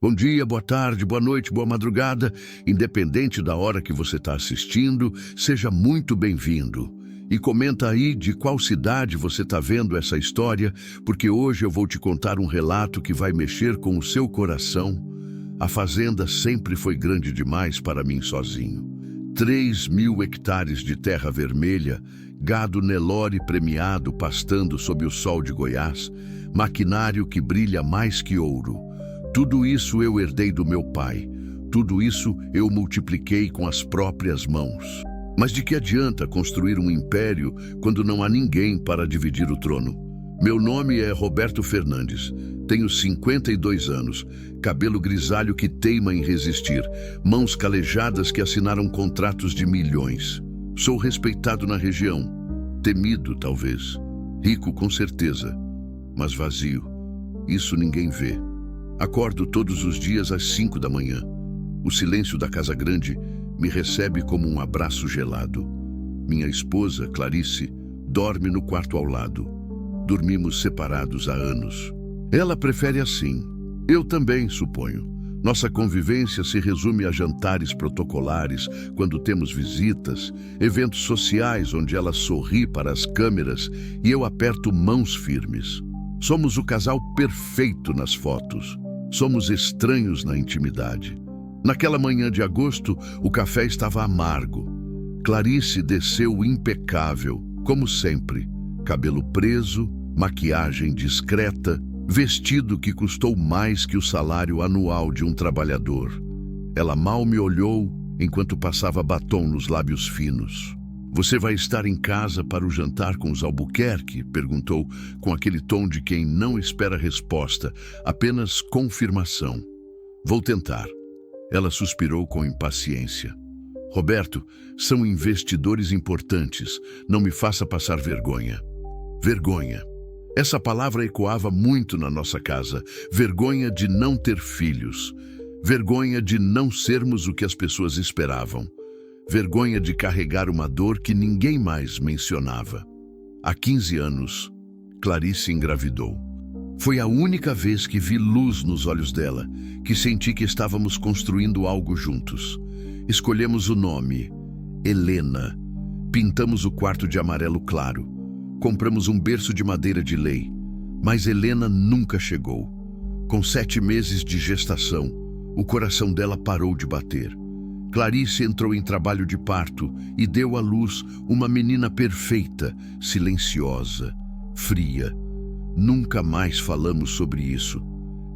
Bom dia, boa tarde, boa noite, boa madrugada. Independente da hora que você está assistindo, seja muito bem-vindo. E comenta aí de qual cidade você está vendo essa história, porque hoje eu vou te contar um relato que vai mexer com o seu coração. A fazenda sempre foi grande demais para mim sozinho. 3.000 hectares de terra vermelha, gado Nelore premiado pastando sob o sol de Goiás, maquinário que brilha mais que ouro. Tudo isso eu herdei do meu pai. Tudo isso eu multipliquei com as próprias mãos. Mas de que adianta construir um império quando não há ninguém para dividir o trono? Meu nome é Roberto Fernandes. Tenho 52 anos, cabelo grisalho que teima em resistir, mãos calejadas que assinaram contratos de milhões. Sou respeitado na região, temido talvez, rico com certeza, mas vazio. Isso ninguém vê. Acordo todos os dias às 5 da manhã. O silêncio da casa grande me recebe como um abraço gelado. Minha esposa, Clarice, dorme no quarto ao lado. Dormimos separados há anos. Ela prefere assim. Eu também, suponho. Nossa convivência se resume a jantares protocolares, quando temos visitas, eventos sociais onde ela sorri para as câmeras e eu aperto mãos firmes. Somos o casal perfeito nas fotos. Somos estranhos na intimidade. Naquela manhã de agosto, o café estava amargo. Clarice desceu impecável, como sempre. Cabelo preso, maquiagem discreta, vestido que custou mais que o salário anual de um trabalhador. Ela mal me olhou enquanto passava batom nos lábios finos. Você vai estar em casa para o jantar com os Albuquerque? Perguntou com aquele tom de quem não espera resposta, apenas confirmação. Vou tentar. Ela suspirou com impaciência. Roberto, são investidores importantes. Não me faça passar vergonha. Vergonha. Essa palavra ecoava muito na nossa casa. Vergonha de não ter filhos. Vergonha de não sermos o que as pessoas esperavam. Vergonha de carregar uma dor que ninguém mais mencionava. Há 15 anos, Clarice engravidou. Foi a única vez que vi luz nos olhos dela, que senti que estávamos construindo algo juntos. Escolhemos o nome, Helena. Pintamos o quarto de amarelo claro. Compramos um berço de madeira de lei. Mas Helena nunca chegou. Com 7 meses de gestação, o coração dela parou de bater. Clarice entrou em trabalho de parto e deu à luz uma menina perfeita, silenciosa, fria. Nunca mais falamos sobre isso.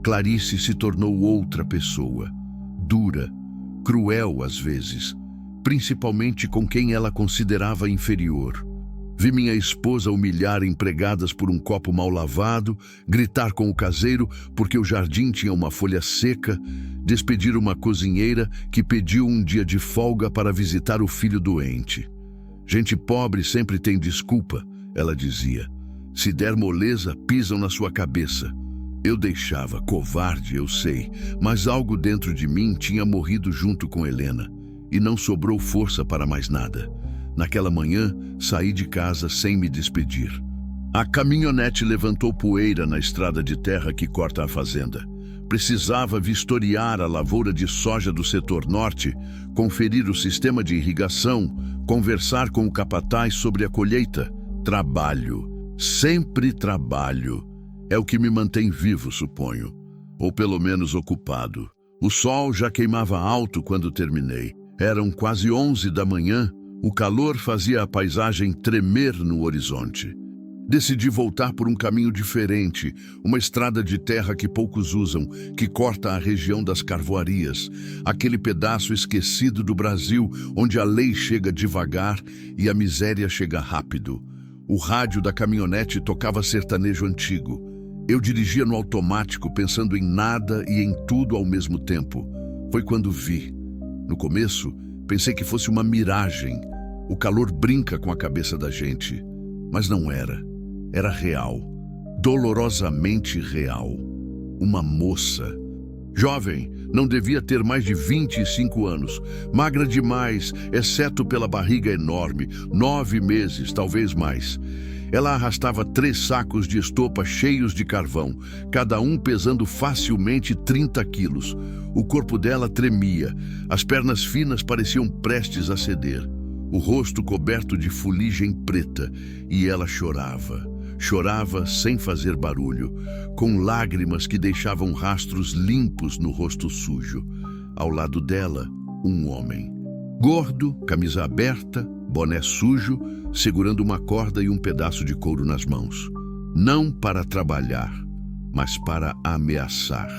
Clarice se tornou outra pessoa, dura, cruel às vezes, principalmente com quem ela considerava inferior. Vi minha esposa humilhar empregadas por um copo mal lavado, gritar com o caseiro porque o jardim tinha uma folha seca, despedir uma cozinheira que pediu um dia de folga para visitar o filho doente. Gente pobre sempre tem desculpa, ela dizia. Se der moleza, pisam na sua cabeça. Eu deixava, covarde, eu sei, mas algo dentro de mim tinha morrido junto com Helena, e não sobrou força para mais nada. Naquela manhã, saí de casa sem me despedir. A caminhonete levantou poeira na estrada de terra que corta a fazenda. Precisava vistoriar a lavoura de soja do setor norte, conferir o sistema de irrigação, conversar com o capataz sobre a colheita. Trabalho. Sempre trabalho. É o que me mantém vivo, suponho. Ou pelo menos ocupado. O sol já queimava alto quando terminei. Eram quase 11 da manhã. O calor fazia a paisagem tremer no horizonte. Decidi voltar por um caminho diferente, uma estrada de terra que poucos usam, que corta a região das carvoarias, aquele pedaço esquecido do Brasil, onde a lei chega devagar e a miséria chega rápido. O rádio da caminhonete tocava sertanejo antigo. Eu dirigia no automático, pensando em nada e em tudo ao mesmo tempo. Foi quando vi. No começo, pensei que fosse uma miragem. O calor brinca com a cabeça da gente. Mas não era. Era real. Dolorosamente real. Uma moça. Jovem, não devia ter mais de 25 anos. Magra demais, exceto pela barriga enorme, 9 meses, talvez mais. Ela arrastava 3 sacos de estopa cheios de carvão, cada um pesando facilmente 30 quilos. O corpo dela tremia, as pernas finas pareciam prestes a ceder. O rosto coberto de fuligem preta, e ela chorava. Chorava sem fazer barulho, com lágrimas que deixavam rastros limpos no rosto sujo. Ao lado dela, um homem. Gordo, camisa aberta, boné sujo, segurando uma corda e um pedaço de couro nas mãos. Não para trabalhar, mas para ameaçar.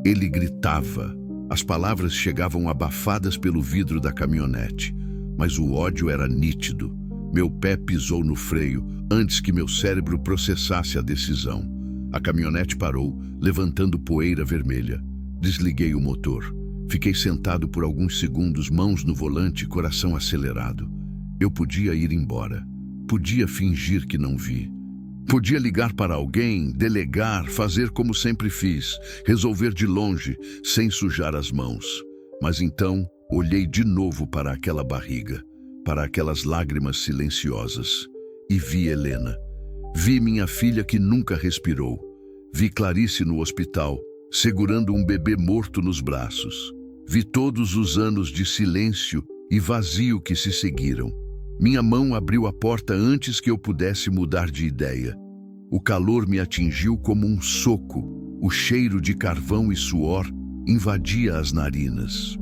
Ele gritava. As palavras chegavam abafadas pelo vidro da caminhonete, mas o ódio era nítido. Meu pé pisou no freio antes que meu cérebro processasse a decisão. A caminhonete parou, levantando poeira vermelha. Desliguei o motor. Fiquei sentado por alguns segundos, mãos no volante, coração acelerado. Eu podia ir embora. Podia fingir que não vi. Podia ligar para alguém, delegar, fazer como sempre fiz, resolver de longe, sem sujar as mãos. Mas então, olhei de novo para aquela barriga, para aquelas lágrimas silenciosas, e vi Helena. Vi minha filha que nunca respirou. Vi Clarice no hospital, segurando um bebê morto nos braços. Vi todos os anos de silêncio e vazio que se seguiram. Minha mão abriu a porta antes que eu pudesse mudar de ideia. O calor me atingiu como um soco. O cheiro de carvão e suor invadia as narinas.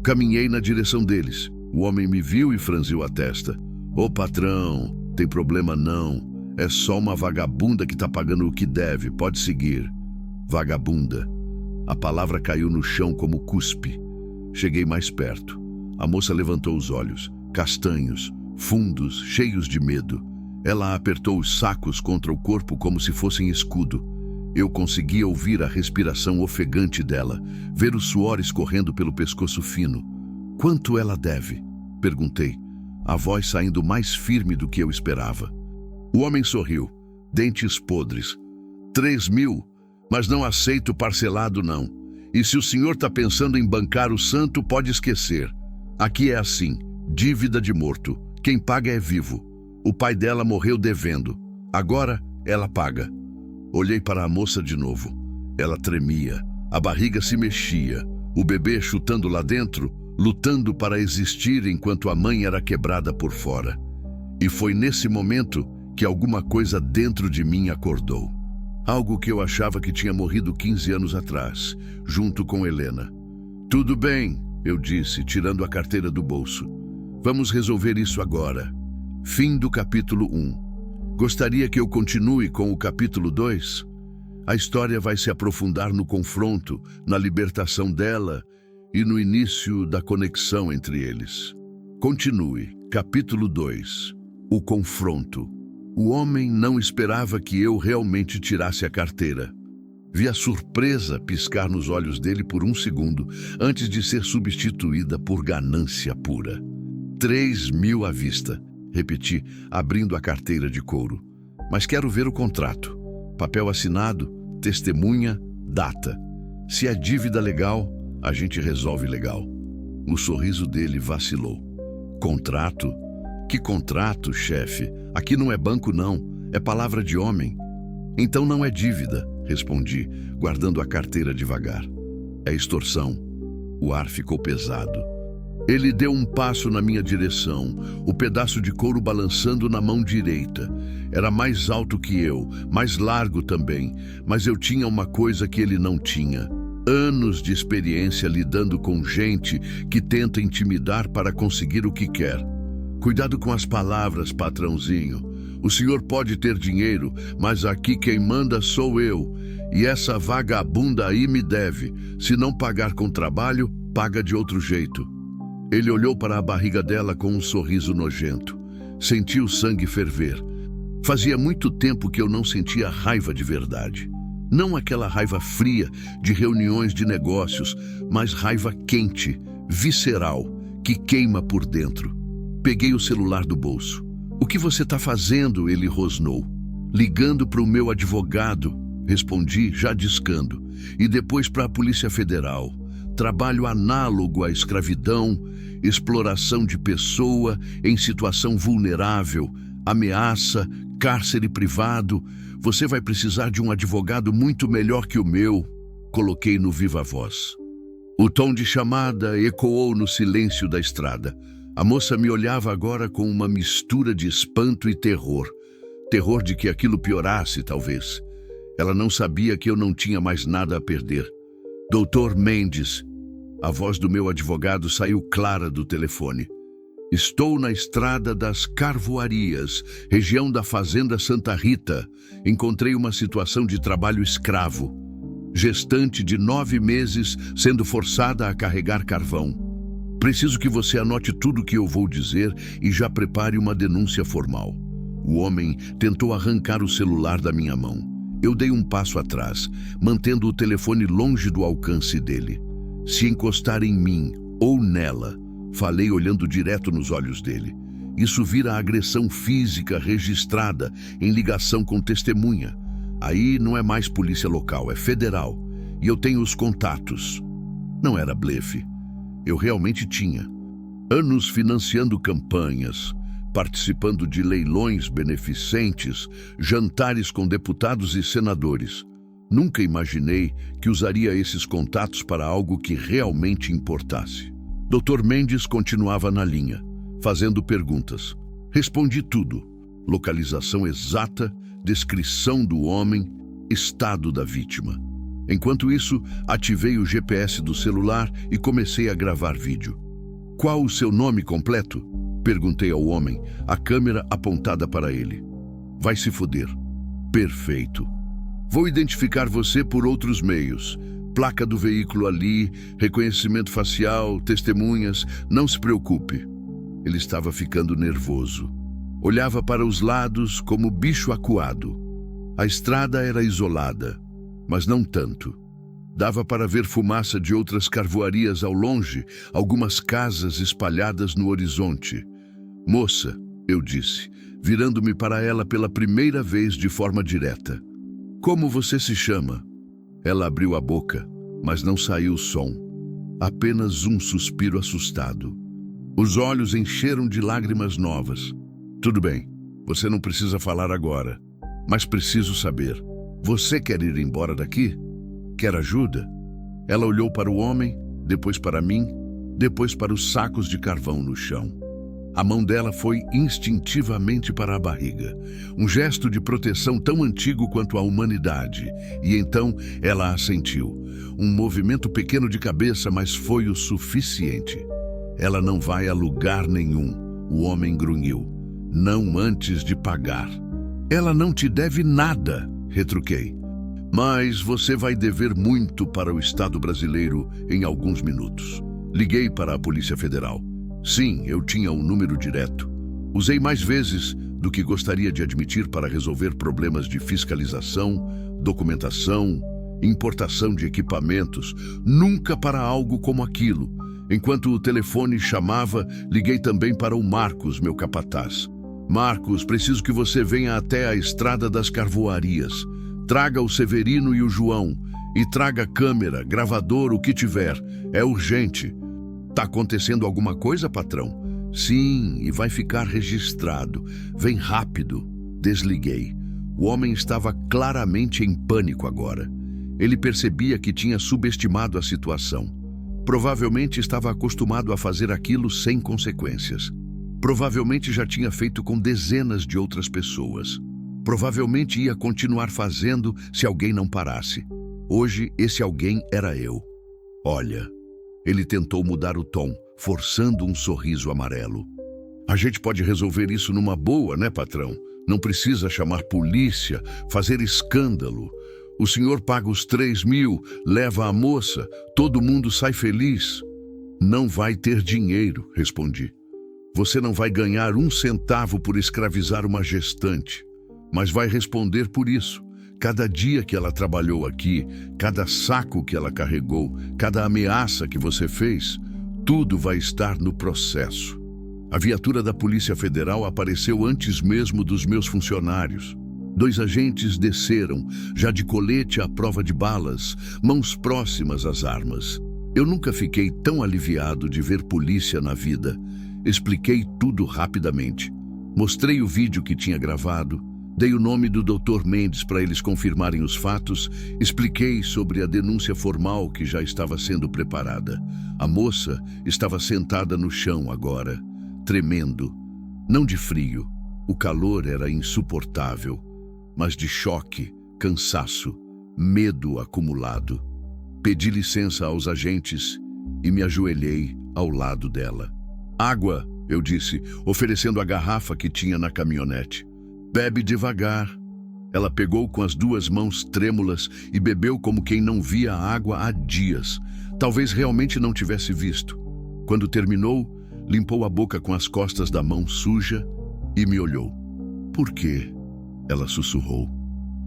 Caminhei na direção deles. O homem me viu e franziu a testa. Ô patrão, tem problema não. É só uma vagabunda que tá pagando o que deve. Pode seguir. Vagabunda. A palavra caiu no chão como cuspe. Cheguei mais perto. A moça levantou os olhos, castanhos, fundos, cheios de medo. Ela apertou os sacos contra o corpo como se fossem escudo. Eu conseguia ouvir a respiração ofegante dela, ver o suor escorrendo pelo pescoço fino. Quanto ela deve? Perguntei, a voz saindo mais firme do que eu esperava. O homem sorriu, dentes podres. 3.000, mas não aceito parcelado não. E se o senhor está pensando em bancar o santo, pode esquecer. Aqui é assim, dívida de morto. Quem paga é vivo. O pai dela morreu devendo. Agora ela paga. Olhei para a moça de novo. Ela tremia, a barriga se mexia, o bebê chutando lá dentro, lutando para existir enquanto a mãe era quebrada por fora. E foi nesse momento que alguma coisa dentro de mim acordou. Algo que eu achava que tinha morrido 15 anos atrás, junto com Helena. Tudo bem, eu disse, tirando a carteira do bolso. Vamos resolver isso agora. Fim do capítulo 1. Gostaria que eu continue com o capítulo 2? A história vai se aprofundar no confronto, na libertação dela e no início da conexão entre eles. Continue. Capítulo 2. O confronto. O homem não esperava que eu realmente tirasse a carteira. Vi a surpresa piscar nos olhos dele por um segundo, antes de ser substituída por ganância pura. 3.000 à vista, repeti, abrindo a carteira de couro. Mas quero ver o contrato. Papel assinado, testemunha, data. Se é dívida legal, a gente resolve legal. O sorriso dele vacilou. Contrato? Que contrato, chefe? Aqui não é banco, não. É palavra de homem. Então não é dívida, respondi, guardando a carteira devagar. É extorsão. O ar ficou pesado. Ele deu um passo na minha direção, o pedaço de couro balançando na mão direita. Era mais alto que eu, mais largo também, mas eu tinha uma coisa que ele não tinha. Anos de experiência lidando com gente que tenta intimidar para conseguir o que quer. Cuidado com as palavras, patrãozinho. O senhor pode ter dinheiro, mas aqui quem manda sou eu. E essa vagabunda aí me deve. Se não pagar com trabalho, paga de outro jeito. Ele olhou para a barriga dela com um sorriso nojento. Senti o sangue ferver. Fazia muito tempo que eu não sentia raiva de verdade. Não aquela raiva fria de reuniões de negócios, mas raiva quente, visceral, que queima por dentro. Peguei o celular do bolso. O que você está fazendo? Ele rosnou. Ligando para o meu advogado. respondi, já discando. E depois para a Polícia Federal. Trabalho análogo à escravidão, exploração de pessoa em situação vulnerável, ameaça, cárcere privado. Você vai precisar de um advogado muito melhor que o meu, coloquei no viva voz. O tom de chamada ecoou no silêncio da estrada. A moça me olhava agora com uma mistura de espanto e terror. Terror de que aquilo piorasse, talvez. Ela não sabia que eu não tinha mais nada a perder. Doutor Mendes. A voz do meu advogado saiu clara do telefone. Estou na estrada das Carvoarias, região da Fazenda Santa Rita. Encontrei uma situação de trabalho escravo. Gestante de 9 meses sendo forçada a carregar carvão. Preciso que você anote tudo o que eu vou dizer e já prepare uma denúncia formal. O homem tentou arrancar o celular da minha mão. Eu dei um passo atrás, mantendo o telefone longe do alcance dele. Se encostar em mim ou nela, falei olhando direto nos olhos dele. Isso vira agressão física registrada em ligação com testemunha. Aí não é mais polícia local, é federal. E eu tenho os contatos. Não era blefe. Eu realmente tinha. Anos financiando campanhas, participando de leilões beneficentes, jantares com deputados e senadores. Nunca imaginei que usaria esses contatos para algo que realmente importasse. Dr. Mendes continuava na linha, fazendo perguntas. Respondi tudo. Localização exata, descrição do homem, estado da vítima. Enquanto isso, ativei o GPS do celular e comecei a gravar vídeo. Qual o seu nome completo? Perguntei ao homem, a câmera apontada para ele. Vai se foder. Perfeito. Vou identificar você por outros meios. Placa do veículo ali, reconhecimento facial, testemunhas. Não se preocupe. Ele estava ficando nervoso. Olhava para os lados como bicho acuado. A estrada era isolada, mas não tanto. Dava para ver fumaça de outras carvoarias ao longe, algumas casas espalhadas no horizonte. Moça, eu disse, virando-me para ela pela primeira vez de forma direta. Como você se chama? Ela abriu a boca, mas não saiu som. Apenas um suspiro assustado. Os olhos encheram de lágrimas novas. Tudo bem, você não precisa falar agora, mas preciso saber. Você quer ir embora daqui? Quer ajuda? Ela olhou para o homem, depois para mim, depois para os sacos de carvão no chão. A mão dela foi instintivamente para a barriga, um gesto de proteção tão antigo quanto a humanidade. E então ela assentiu. Um movimento pequeno de cabeça, mas foi o suficiente. Ela não vai a lugar nenhum, o homem grunhiu. Não antes de pagar. Ela não te deve nada, retruquei. Mas você vai dever muito para o Estado brasileiro em alguns minutos. Liguei para a Polícia Federal. Sim, eu tinha um número direto. Usei mais vezes do que gostaria de admitir para resolver problemas de fiscalização, documentação, importação de equipamentos. Nunca para algo como aquilo. Enquanto o telefone chamava, liguei também para o Marcos, meu capataz. Marcos, preciso que você venha até a Estrada das Carvoarias. Traga o Severino e o João. E traga câmera, gravador, o que tiver. É urgente. Tá acontecendo alguma coisa, patrão? Sim, e vai ficar registrado. Vem rápido. Desliguei. O homem estava claramente em pânico agora. Ele percebia que tinha subestimado a situação. Provavelmente estava acostumado a fazer aquilo sem consequências. Provavelmente já tinha feito com dezenas de outras pessoas. Provavelmente ia continuar fazendo se alguém não parasse. Hoje, esse alguém era eu. Olha, ele tentou mudar o tom, forçando um sorriso amarelo. A gente pode resolver isso numa boa, né, patrão? Não precisa chamar polícia, fazer escândalo. O senhor paga os 3.000, leva a moça, todo mundo sai feliz. Não vai ter dinheiro, respondi. Você não vai ganhar 1 centavo por escravizar uma gestante, mas vai responder por isso. Cada dia que ela trabalhou aqui, cada saco que ela carregou, cada ameaça que você fez, tudo vai estar no processo. A viatura da Polícia Federal apareceu antes mesmo dos meus funcionários. 2 agentes desceram, já de colete à prova de balas, mãos próximas às armas. Eu nunca fiquei tão aliviado de ver polícia na vida. Expliquei tudo rapidamente. Mostrei o vídeo que tinha gravado, dei o nome do Dr. Mendes para eles confirmarem os fatos, expliquei sobre a denúncia formal que já estava sendo preparada. A moça estava sentada no chão agora, tremendo. Não de frio, o calor era insuportável, mas de choque, cansaço, medo acumulado. Pedi licença aos agentes e me ajoelhei ao lado dela. "Água", eu disse, oferecendo a garrafa que tinha na caminhonete. "Bebe devagar." Ela pegou com as 2 mãos trêmulas e bebeu como quem não via a água há dias. Talvez realmente não tivesse visto. Quando terminou, limpou a boca com as costas da mão suja e me olhou. "Por quê?" Ela sussurrou.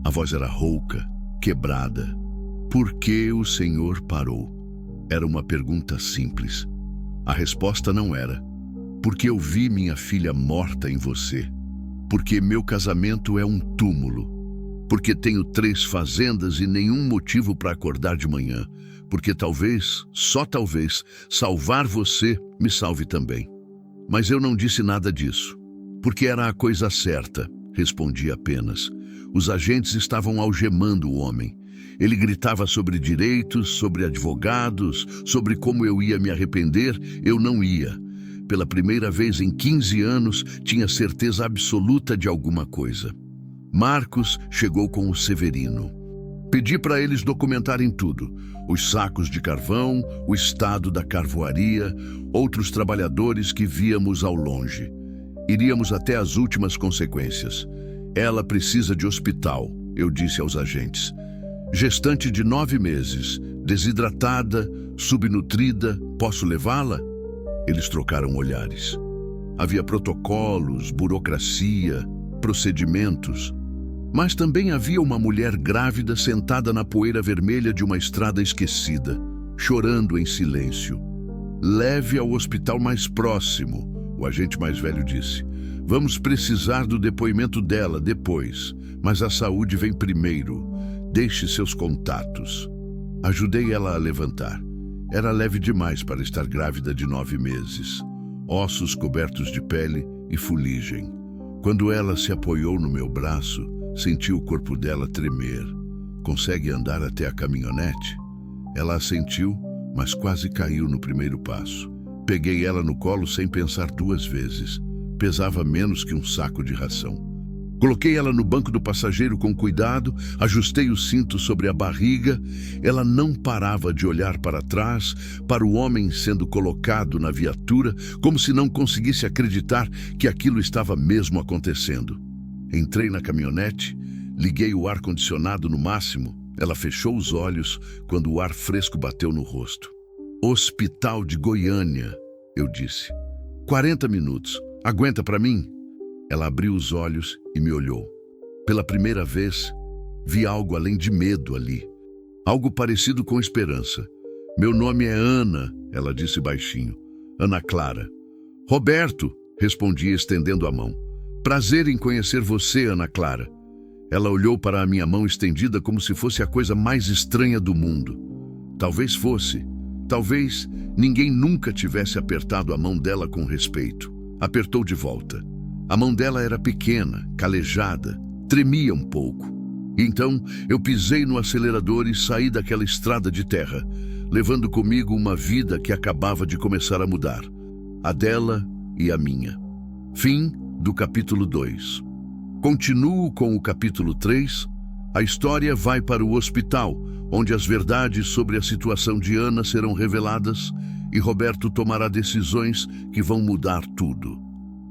A voz era rouca, quebrada. "Por que o Senhor parou?" Era uma pergunta simples. A resposta não era: "Porque eu vi minha filha morta em você. Porque meu casamento é um túmulo. Porque tenho 3 fazendas e nenhum motivo para acordar de manhã. Porque talvez, só talvez, salvar você me salve também." Mas eu não disse nada disso. "Porque era a coisa certa", respondi apenas. Os agentes estavam algemando o homem. Ele gritava sobre direitos, sobre advogados, sobre como eu ia me arrepender. Eu não ia. Pela primeira vez em 15 anos, tinha certeza absoluta de alguma coisa. Marcos chegou com o Severino. Pedi para eles documentarem tudo: os sacos de carvão, o estado da carvoaria, outros trabalhadores que víamos ao longe. Iríamos até as últimas consequências. "Ela precisa de hospital", eu disse aos agentes. "Gestante de 9 meses, desidratada, subnutrida, posso levá-la?" Eles trocaram olhares. Havia protocolos, burocracia, procedimentos. Mas também havia uma mulher grávida sentada na poeira vermelha de uma estrada esquecida, chorando em silêncio. "Leve ao hospital mais próximo", o agente mais velho disse. "Vamos precisar do depoimento dela depois, mas a saúde vem primeiro. Deixe seus contatos." Ajudei ela a levantar. Era leve demais para estar grávida de 9 meses. Ossos cobertos de pele e fuligem. Quando ela se apoiou no meu braço, senti o corpo dela tremer. "Consegue andar até a caminhonete?" Ela assentiu, mas quase caiu no primeiro passo. Peguei ela no colo sem pensar 2 vezes. Pesava menos que um saco de ração. Coloquei ela no banco do passageiro com cuidado, ajustei o cinto sobre a barriga. Ela não parava de olhar para trás, para o homem sendo colocado na viatura, como se não conseguisse acreditar que aquilo estava mesmo acontecendo. Entrei na caminhonete, liguei o ar-condicionado no máximo. Ela fechou os olhos quando o ar fresco bateu no rosto. "Hospital de Goiânia", eu disse. 40 minutos. Aguenta para mim?" Ela abriu os olhos e me olhou. Pela primeira vez, vi algo além de medo ali. Algo parecido com esperança. "Meu nome é Ana", ela disse baixinho. "Ana Clara." "Roberto", respondi estendendo a mão. "Prazer em conhecer você, Ana Clara." Ela olhou para a minha mão estendida como se fosse a coisa mais estranha do mundo. Talvez fosse. Talvez ninguém nunca tivesse apertado a mão dela com respeito. Apertou de volta. A mão dela era pequena, calejada, tremia um pouco. Então eu pisei no acelerador e saí daquela estrada de terra, levando comigo uma vida que acabava de começar a mudar. A dela e a minha. Fim do capítulo 2. Continuo com o capítulo 3. A história vai para o hospital, onde as verdades sobre a situação de Ana serão reveladas e Roberto tomará decisões que vão mudar tudo.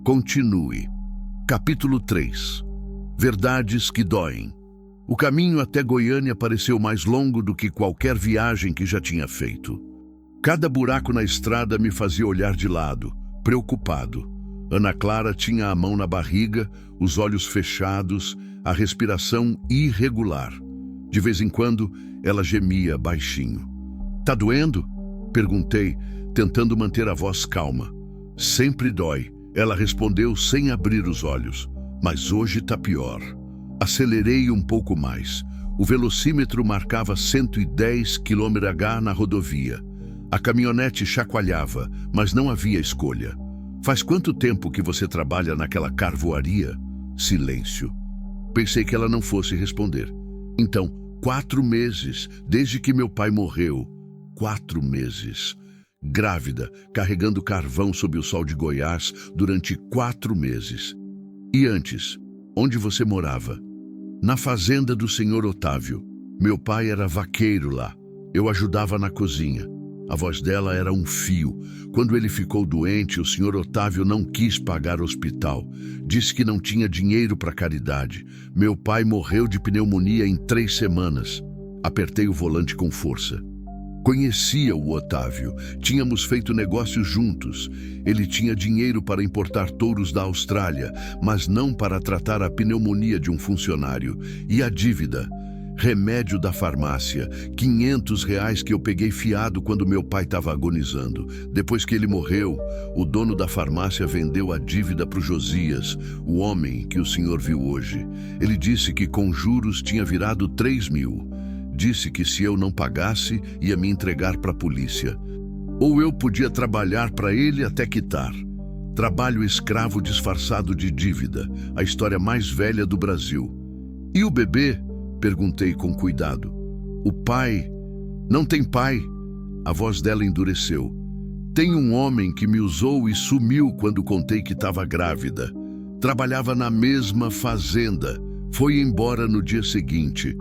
Continue. Capítulo 3. Verdades que doem. O caminho até Goiânia pareceu mais longo do que qualquer viagem que já tinha feito. Cada buraco na estrada me fazia olhar de lado, preocupado. Ana Clara tinha a mão na barriga, os olhos fechados, a respiração irregular. De vez em quando, ela gemia baixinho. "Tá doendo?" perguntei, tentando manter a voz calma. "Sempre dói", ela respondeu sem abrir os olhos. "Mas hoje tá pior." Acelerei um pouco mais. O velocímetro marcava 110 km/h na rodovia. A caminhonete chacoalhava, mas não havia escolha. Faz quanto tempo que você trabalha naquela carvoaria? Silêncio. Pensei que ela não fosse responder. Então, 4 meses, desde que meu pai morreu. 4 meses. Grávida, carregando carvão sob o sol de Goiás durante 4 meses. E antes, onde você morava? Na fazenda do senhor Otávio. Meu pai era vaqueiro lá. Eu ajudava na cozinha. A voz dela era um fio. Quando ele ficou doente, o senhor Otávio não quis pagar hospital. Disse que não tinha dinheiro para caridade. Meu pai morreu de pneumonia em 3 semanas. Apertei o volante com força. Conhecia o Otávio. Tínhamos feito negócios juntos. Ele tinha dinheiro para importar touros da Austrália, mas não para tratar a pneumonia de um funcionário. E a dívida? Remédio da farmácia, R$ 500 que eu peguei fiado quando meu pai estava agonizando. Depois que ele morreu, o dono da farmácia vendeu a dívida para o Josias, o homem que o senhor viu hoje. Ele disse que com juros tinha virado 3.000. Disse que se eu não pagasse, ia me entregar para a polícia. Ou eu podia trabalhar para ele até quitar. Trabalho escravo disfarçado de dívida, a história mais velha do Brasil. E o bebê? Perguntei com cuidado. O pai? Não tem pai. A voz dela endureceu. Tem um homem que me usou e sumiu quando contei que estava grávida. Trabalhava na mesma fazenda. Foi embora no dia seguinte.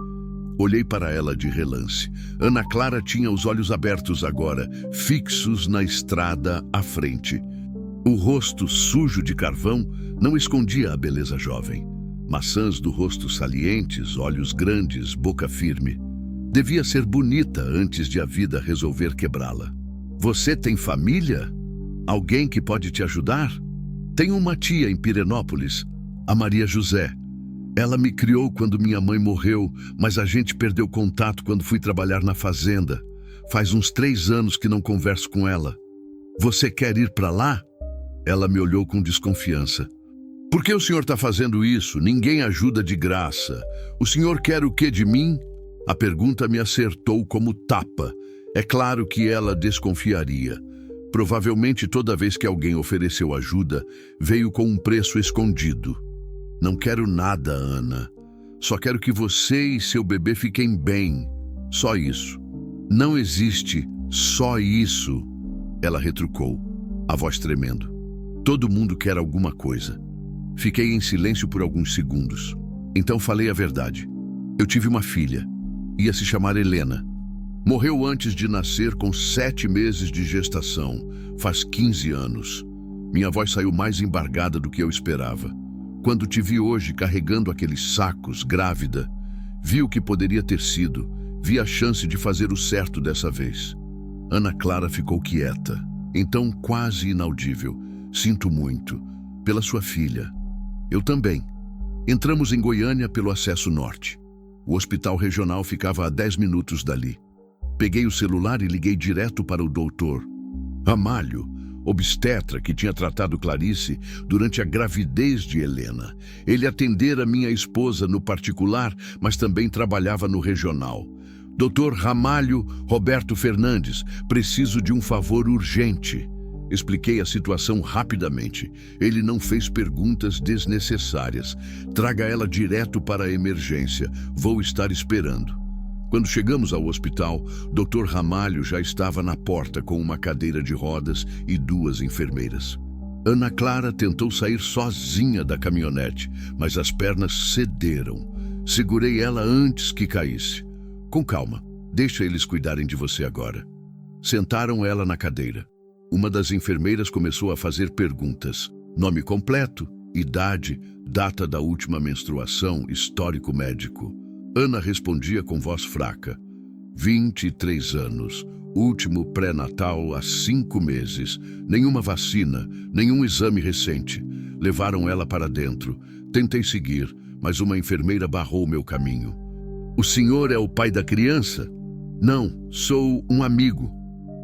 Olhei para ela de relance. Ana Clara tinha os olhos abertos agora, fixos na estrada à frente. O rosto sujo de carvão não escondia a beleza jovem. Maçãs do rosto salientes, olhos grandes, boca firme. Devia ser bonita antes de a vida resolver quebrá-la. Você tem família? Alguém que pode te ajudar? Tenho uma tia em Pirenópolis, a Maria José. Ela me criou quando minha mãe morreu, mas a gente perdeu contato quando fui trabalhar na fazenda. Faz uns 3 anos que não converso com ela. Você quer ir para lá? Ela me olhou com desconfiança. Por que o senhor está fazendo isso? Ninguém ajuda de graça. O senhor quer o que de mim? A pergunta me acertou como tapa. É claro que ela desconfiaria. Provavelmente toda vez que alguém ofereceu ajuda, veio com um preço escondido. Não quero nada, Ana. Só quero que você e seu bebê fiquem bem. Só isso. Não existe só isso. Ela retrucou, a voz tremendo. Todo mundo quer alguma coisa. Fiquei em silêncio por alguns segundos. Então falei a verdade. Eu tive uma filha. Ia se chamar Helena. Morreu antes de nascer com 7 meses de gestação. Faz 15 anos. Minha voz saiu mais embargada do que eu esperava. Quando te vi hoje carregando aqueles sacos, grávida, vi o que poderia ter sido. Vi a chance de fazer o certo dessa vez. Ana Clara ficou quieta. Então quase inaudível. Sinto muito. Pela sua filha. Eu também. Entramos em Goiânia pelo acesso norte. O hospital regional ficava a 10 minutos dali. Peguei o celular e liguei direto para o doutor Ramalho, obstetra que tinha tratado Clarice durante a gravidez de Helena. Ele atendera minha esposa no particular, mas também trabalhava no regional. Doutor Ramalho Roberto Fernandes, preciso de um favor urgente. Expliquei a situação rapidamente. Ele não fez perguntas desnecessárias. Traga ela direto para a emergência. Vou estar esperando. Quando chegamos ao hospital, Dr. Ramalho já estava na porta com uma cadeira de rodas e 2 enfermeiras. Ana Clara tentou sair sozinha da caminhonete, mas as pernas cederam. Segurei ela antes que caísse. Com calma, deixa eles cuidarem de você agora. Sentaram ela na cadeira. Uma das enfermeiras começou a fazer perguntas. Nome completo, idade, data da última menstruação, histórico médico. Ana respondia com voz fraca. 23 anos, último pré-natal há 5 meses. Nenhuma vacina, nenhum exame recente. Levaram ela para dentro. Tentei seguir, mas uma enfermeira barrou meu caminho. O senhor é o pai da criança? Não, sou um amigo.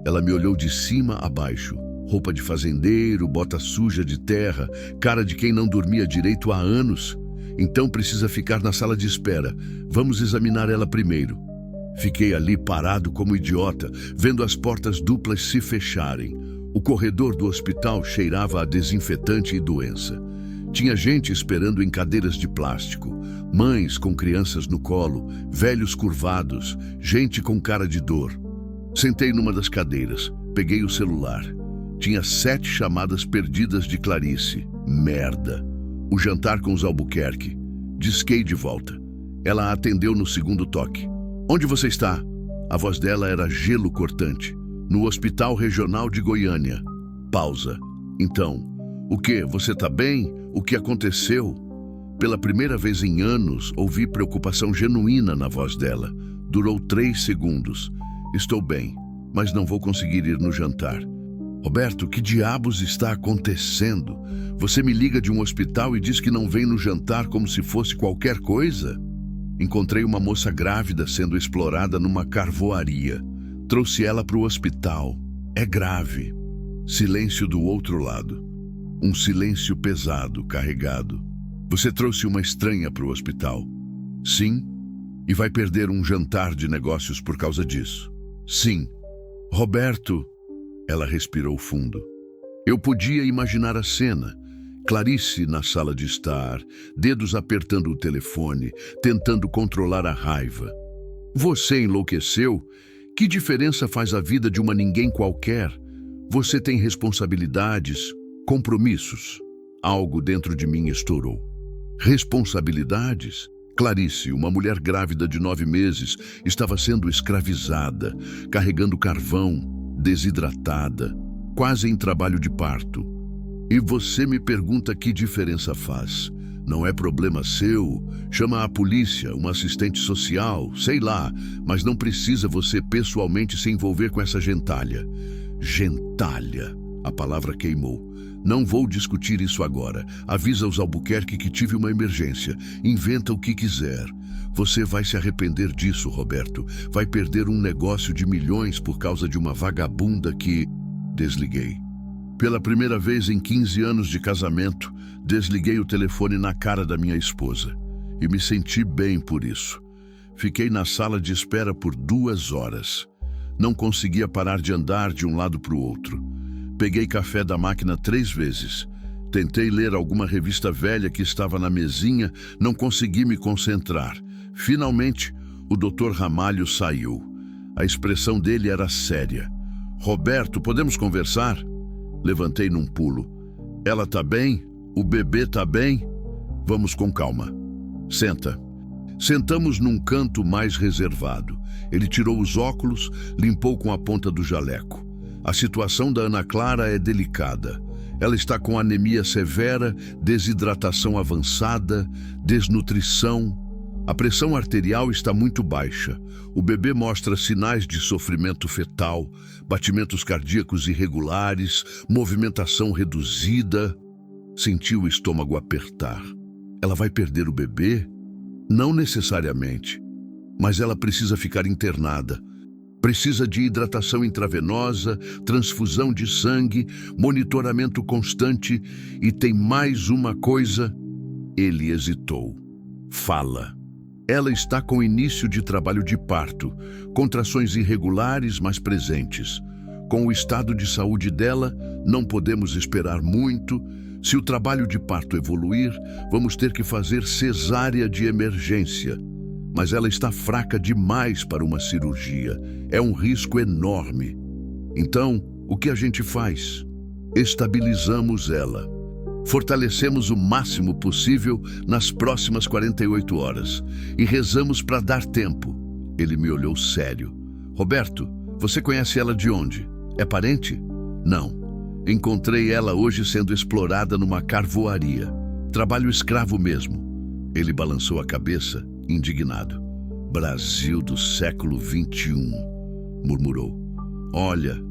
Ela me olhou de cima a baixo. Roupa de fazendeiro, bota suja de terra, cara de quem não dormia direito há anos. Então precisa ficar na sala de espera. Vamos examinar ela primeiro. Fiquei ali parado como idiota, vendo as portas duplas se fecharem. O corredor do hospital cheirava a desinfetante e doença. Tinha gente esperando em cadeiras de plástico, mães com crianças no colo, velhos curvados, gente com cara de dor. Sentei numa das cadeiras, peguei o celular. Tinha 7 chamadas perdidas de Clarice. Merda. O jantar com os Albuquerque. Disquei de volta. Ela atendeu no segundo toque. Onde você está? A voz dela era gelo cortante. No Hospital Regional de Goiânia. Pausa. Então, o quê? Você tá bem? O que aconteceu? Pela primeira vez em anos, ouvi preocupação genuína na voz dela. Durou 3 segundos. Estou bem, mas não vou conseguir ir no jantar. Roberto, que diabos está acontecendo? Você me liga de um hospital e diz que não vem no jantar como se fosse qualquer coisa? Encontrei uma moça grávida sendo explorada numa carvoaria. Trouxe ela para o hospital. É grave. Silêncio do outro lado. Um silêncio pesado, carregado. Você trouxe uma estranha para o hospital? Sim. E vai perder um jantar de negócios por causa disso? Sim. Roberto... Ela respirou fundo. Eu podia imaginar a cena. Clarice na sala de estar, dedos apertando o telefone, tentando controlar a raiva. Você enlouqueceu? Que diferença faz a vida de uma ninguém qualquer? Você tem responsabilidades, compromissos. Algo dentro de mim estourou. Responsabilidades? Clarice, uma mulher grávida de 9 meses, estava sendo escravizada, carregando carvão, desidratada, quase em trabalho de parto. E você me pergunta que diferença faz. Não é problema seu. Chama a polícia, uma assistente social, sei lá, mas não precisa você pessoalmente se envolver com essa gentalha. Gentalha. A palavra queimou. Não vou discutir isso agora. Avisa os Albuquerque que tive uma emergência. Inventa o que quiser. Você vai se arrepender disso, Roberto. Vai perder um negócio de milhões por causa de uma vagabunda que... Desliguei. Pela primeira vez em 15 anos de casamento, desliguei o telefone na cara da minha esposa. E me senti bem por isso. Fiquei na sala de espera por 2 horas. Não conseguia parar de andar de um lado para o outro. Peguei café da máquina 3 vezes. Tentei ler alguma revista velha que estava na mesinha, não consegui me concentrar. Finalmente, o Dr. Ramalho saiu. A expressão dele era séria. Roberto, podemos conversar? Levantei num pulo. Ela tá bem? O bebê tá bem? Vamos com calma. Senta. Sentamos num canto mais reservado. Ele tirou os óculos, limpou com a ponta do jaleco. A situação da Ana Clara é delicada. Ela está com anemia severa, desidratação avançada, desnutrição. A pressão arterial está muito baixa. O bebê mostra sinais de sofrimento fetal, batimentos cardíacos irregulares, movimentação reduzida. Senti o estômago apertar. Ela vai perder o bebê? Não necessariamente, mas ela precisa ficar internada. Precisa de hidratação intravenosa, transfusão de sangue, monitoramento constante e tem mais uma coisa. Ele hesitou. Fala. Ela está com início de trabalho de parto, contrações irregulares, mas presentes. Com o estado de saúde dela, não podemos esperar muito. Se o trabalho de parto evoluir, vamos ter que fazer cesárea de emergência. Mas ela está fraca demais para uma cirurgia. É um risco enorme. Então, o que a gente faz? Estabilizamos ela. Fortalecemos o máximo possível nas próximas 48 horas e rezamos para dar tempo. Ele me olhou sério. Roberto, você conhece ela de onde? É parente? Não. Encontrei ela hoje sendo explorada numa carvoaria. Trabalho escravo mesmo. Ele balançou a cabeça, indignado. Brasil do século XXI, murmurou. Olha,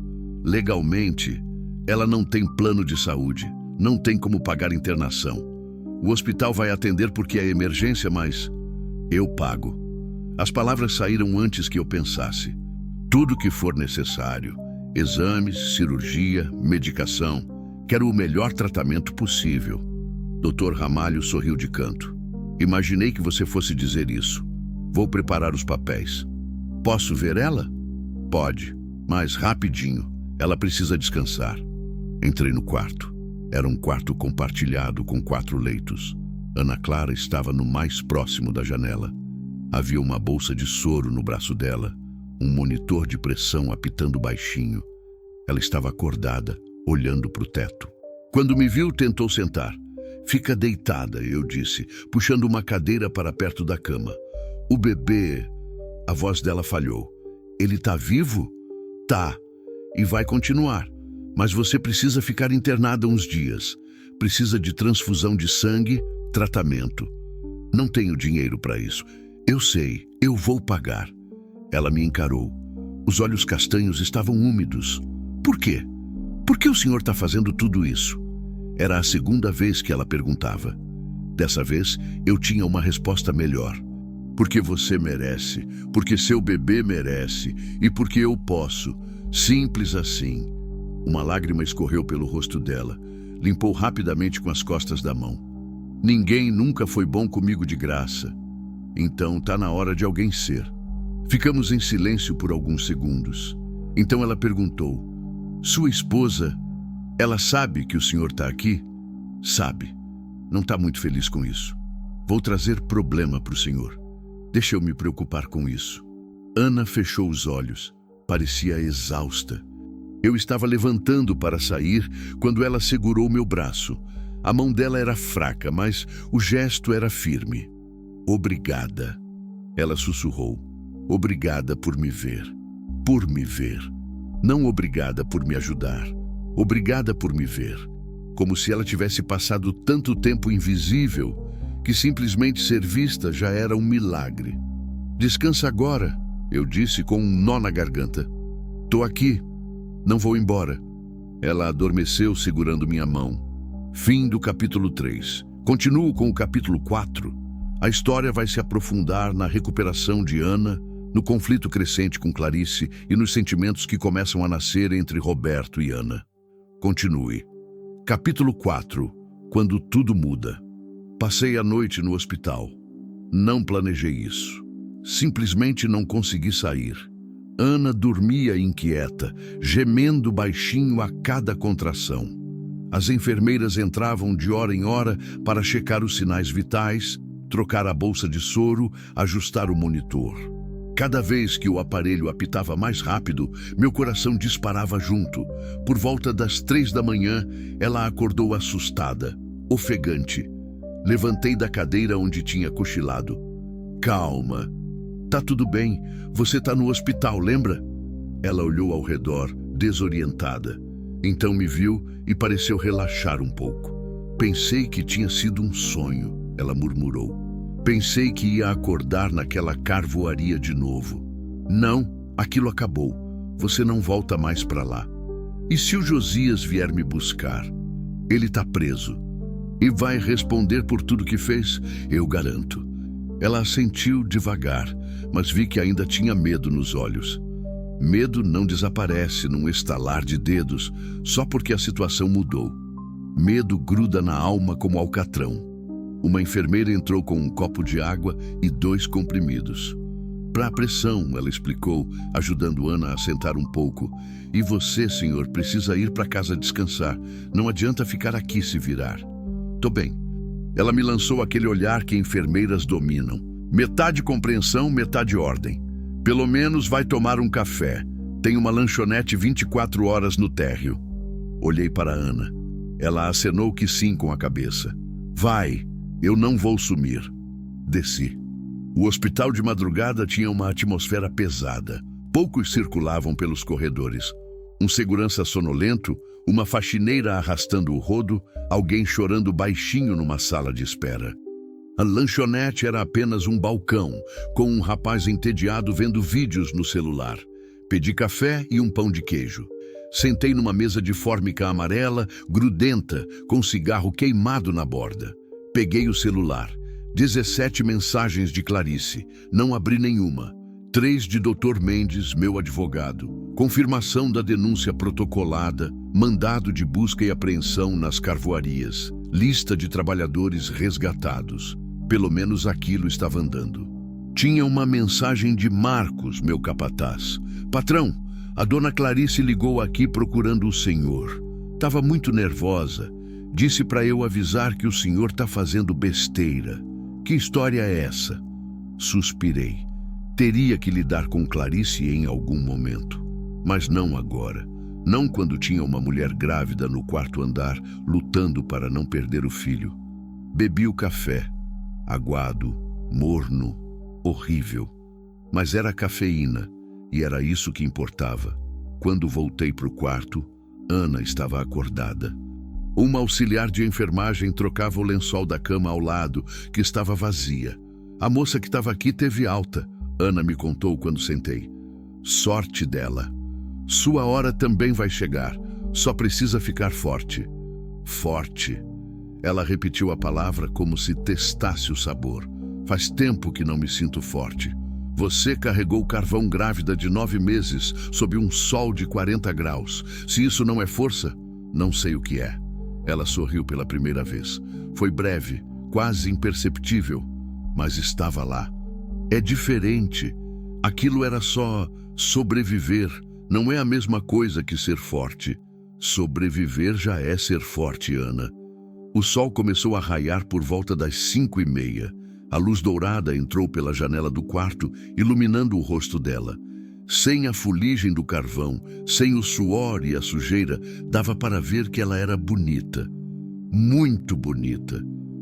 legalmente, ela não tem plano de saúde, não tem como pagar internação. O hospital vai atender porque é emergência, mas eu pago. As palavras saíram antes que eu pensasse. Tudo que for necessário, exames, cirurgia, medicação, quero o melhor tratamento possível. Dr. Ramalho sorriu de canto. Imaginei que você fosse dizer isso. Vou preparar os papéis. Posso ver ela? Pode, mas rapidinho. Ela precisa descansar. Entrei no quarto. Era um quarto compartilhado com 4 leitos. Ana Clara estava no mais próximo da janela. Havia uma bolsa de soro no braço dela, um monitor de pressão apitando baixinho. Ela estava acordada, olhando para o teto. Quando me viu, tentou sentar. Fica deitada, eu disse, puxando uma cadeira para perto da cama. O bebê... A voz dela falhou. Ele tá vivo? Tá. E vai continuar. Mas você precisa ficar internada uns dias. Precisa de transfusão de sangue, tratamento. Não tenho dinheiro para isso. Eu sei, eu vou pagar. Ela me encarou. Os olhos castanhos estavam úmidos. Por quê? Por que o senhor está fazendo tudo isso? Era a segunda vez que ela perguntava. Dessa vez, eu tinha uma resposta melhor. Porque você merece, porque seu bebê merece e porque eu posso. Simples assim. Uma lágrima escorreu pelo rosto dela. Limpou rapidamente com as costas da mão. Ninguém nunca foi bom comigo de graça. Então tá na hora de alguém ser. Ficamos em silêncio por alguns segundos. Então ela perguntou: sua esposa, ela sabe que o senhor tá aqui? Sabe. Não tá muito feliz com isso. Vou trazer problema pro senhor. Deixa eu me preocupar com isso. Ana fechou os olhos. Parecia exausta. Eu estava levantando para sair quando ela segurou meu braço. A mão dela era fraca, mas o gesto era firme. Obrigada. Ela sussurrou. Obrigada por me ver. Por me ver. Não obrigada por me ajudar. Obrigada por me ver. Como se ela tivesse passado tanto tempo invisível que simplesmente ser vista já era um milagre. Descansa agora, eu disse com um nó na garganta. Tô aqui. Não vou embora. Ela adormeceu segurando minha mão. Fim do capítulo 3. Continuo com o capítulo 4. A história vai se aprofundar na recuperação de Ana, no conflito crescente com Clarice e nos sentimentos que começam a nascer entre Roberto e Ana. Continue. Capítulo 4. Quando tudo muda. Passei a noite no hospital. Não planejei isso. Simplesmente não consegui sair. Ana dormia inquieta, gemendo baixinho a cada contração. As enfermeiras entravam de hora em hora para checar os sinais vitais, trocar a bolsa de soro, ajustar o monitor. Cada vez que o aparelho apitava mais rápido, meu coração disparava junto. Por volta das 3 da manhã, ela acordou assustada, ofegante. Levantei da cadeira onde tinha cochilado. Calma. Tá tudo bem. Você tá no hospital, lembra? Ela olhou ao redor, desorientada. Então me viu e pareceu relaxar um pouco. Pensei que tinha sido um sonho, ela murmurou. Pensei que ia acordar naquela carvoaria de novo. Não, aquilo acabou. Você não volta mais para lá. E se o Josias vier me buscar? Ele tá preso. E vai responder por tudo que fez, eu garanto. Ela assentiu devagar, mas vi que ainda tinha medo nos olhos. Medo não desaparece num estalar de dedos só porque a situação mudou. Medo gruda na alma como alcatrão. Uma enfermeira entrou com um copo de água e 2 comprimidos. Para a pressão, ela explicou, ajudando Ana a sentar um pouco. E você, senhor, precisa ir para casa descansar. Não adianta ficar aqui se virar. Tô bem. Ela me lançou aquele olhar que enfermeiras dominam. Metade compreensão, metade ordem. Pelo menos vai tomar um café. Tem uma lanchonete 24 horas no térreo. Olhei para Ana. Ela acenou que sim com a cabeça. Vai, eu não vou sumir. Desci. O hospital de madrugada tinha uma atmosfera pesada. Poucos circulavam pelos corredores. Um segurança sonolento, uma faxineira arrastando o rodo, alguém chorando baixinho numa sala de espera. A lanchonete era apenas um balcão, com um rapaz entediado vendo vídeos no celular. Pedi café e um pão de queijo. Sentei numa mesa de fórmica amarela, grudenta, com cigarro queimado na borda. Peguei o celular. 17 mensagens de Clarice. Não abri nenhuma. 3 de Dr. Mendes, meu advogado. Confirmação da denúncia protocolada, mandado de busca e apreensão nas carvoarias, lista de trabalhadores resgatados. Pelo menos aquilo estava andando. Tinha uma mensagem de Marcos, meu capataz. Patrão, a dona Clarice ligou aqui procurando o senhor. Estava muito nervosa. Disse para eu avisar que o senhor está fazendo besteira. Que história é essa? Suspirei. Teria que lidar com Clarice em algum momento. Mas não agora. Não quando tinha uma mulher grávida no quarto andar, lutando para não perder o filho. Bebi o café. Aguado, morno, horrível. Mas era cafeína, e era isso que importava. Quando voltei para o quarto, Ana estava acordada. Uma auxiliar de enfermagem trocava o lençol da cama ao lado, que estava vazia. A moça que estava aqui teve alta, Ana me contou quando sentei. Sorte dela. Sua hora também vai chegar, só precisa ficar forte. Forte. Ela repetiu a palavra como se testasse o sabor. Faz tempo que não me sinto forte. Você carregou carvão grávida de 9 meses, sob um sol de 40 graus. Se isso não é força, não sei o que é. Ela sorriu pela primeira vez. Foi breve, quase imperceptível, mas estava lá. É diferente. Aquilo era só sobreviver. Não é a mesma coisa que ser forte. Sobreviver já é ser forte, Ana. O sol começou a raiar por volta das 5:30. A luz dourada entrou pela janela do quarto, iluminando o rosto dela. Sem a fuligem do carvão, sem o suor e a sujeira, dava para ver que ela era bonita. Muito bonita.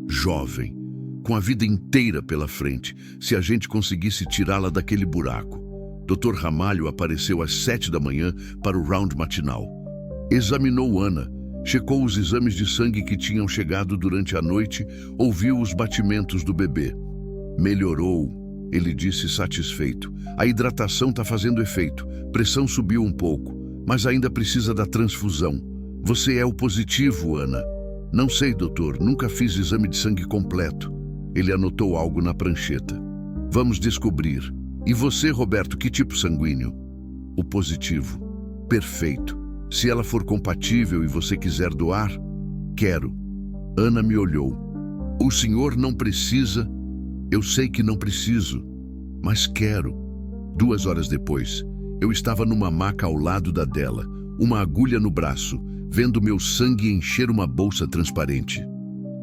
Jovem. Com a vida inteira pela frente, se a gente conseguisse tirá-la daquele buraco. Dr. Ramalho apareceu às 7 da manhã para o round matinal. Examinou Ana, checou os exames de sangue que tinham chegado durante a noite, ouviu os batimentos do bebê. Melhorou, ele disse satisfeito. A hidratação está fazendo efeito, pressão subiu um pouco, mas ainda precisa da transfusão. Você é o positivo, Ana. Não sei, doutor, nunca fiz exame de sangue completo. Ele anotou algo na prancheta. Vamos descobrir. E você, Roberto, que tipo sanguíneo? O positivo. Perfeito. Se ela for compatível e você quiser doar, quero. Ana me olhou. O senhor não precisa. Eu sei que não preciso, mas quero. 2 horas depois, eu estava numa maca ao lado da dela, uma agulha no braço, vendo meu sangue encher uma bolsa transparente.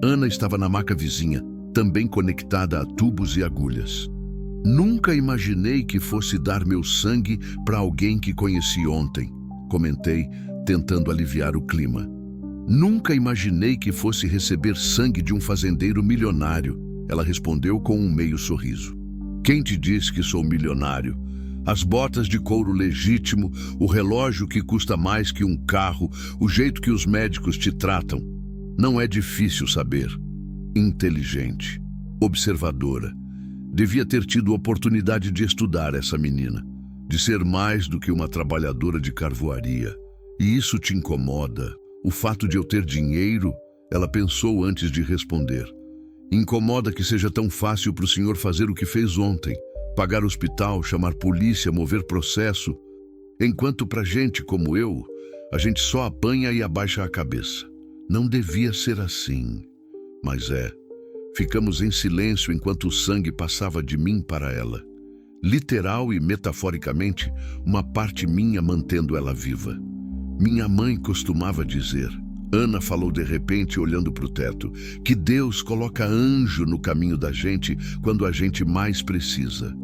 Ana estava na maca vizinha, também conectada a tubos e agulhas. Nunca imaginei que fosse dar meu sangue para alguém que conheci ontem, comentei, tentando aliviar o clima. Nunca imaginei que fosse receber sangue de um fazendeiro milionário. Ela respondeu com um meio sorriso. Quem te diz que sou milionário? As botas de couro legítimo, o relógio que custa mais que um carro, o jeito que os médicos te tratam. Não é difícil saber. Inteligente, observadora. Devia ter tido oportunidade de estudar essa menina, de ser mais do que uma trabalhadora de carvoaria. E isso te incomoda? O fato de eu ter dinheiro? Ela pensou antes de responder. Incomoda que seja tão fácil para o senhor fazer o que fez ontem, pagar hospital, chamar polícia, mover processo, enquanto para gente como eu, a gente só apanha e abaixa a cabeça. Não devia ser assim, mas é. Ficamos em silêncio enquanto o sangue passava de mim para ela. Literal e metaforicamente, uma parte minha mantendo ela viva. Minha mãe costumava dizer... Ana falou de repente, olhando para o teto, que Deus coloca anjo no caminho da gente quando a gente mais precisa.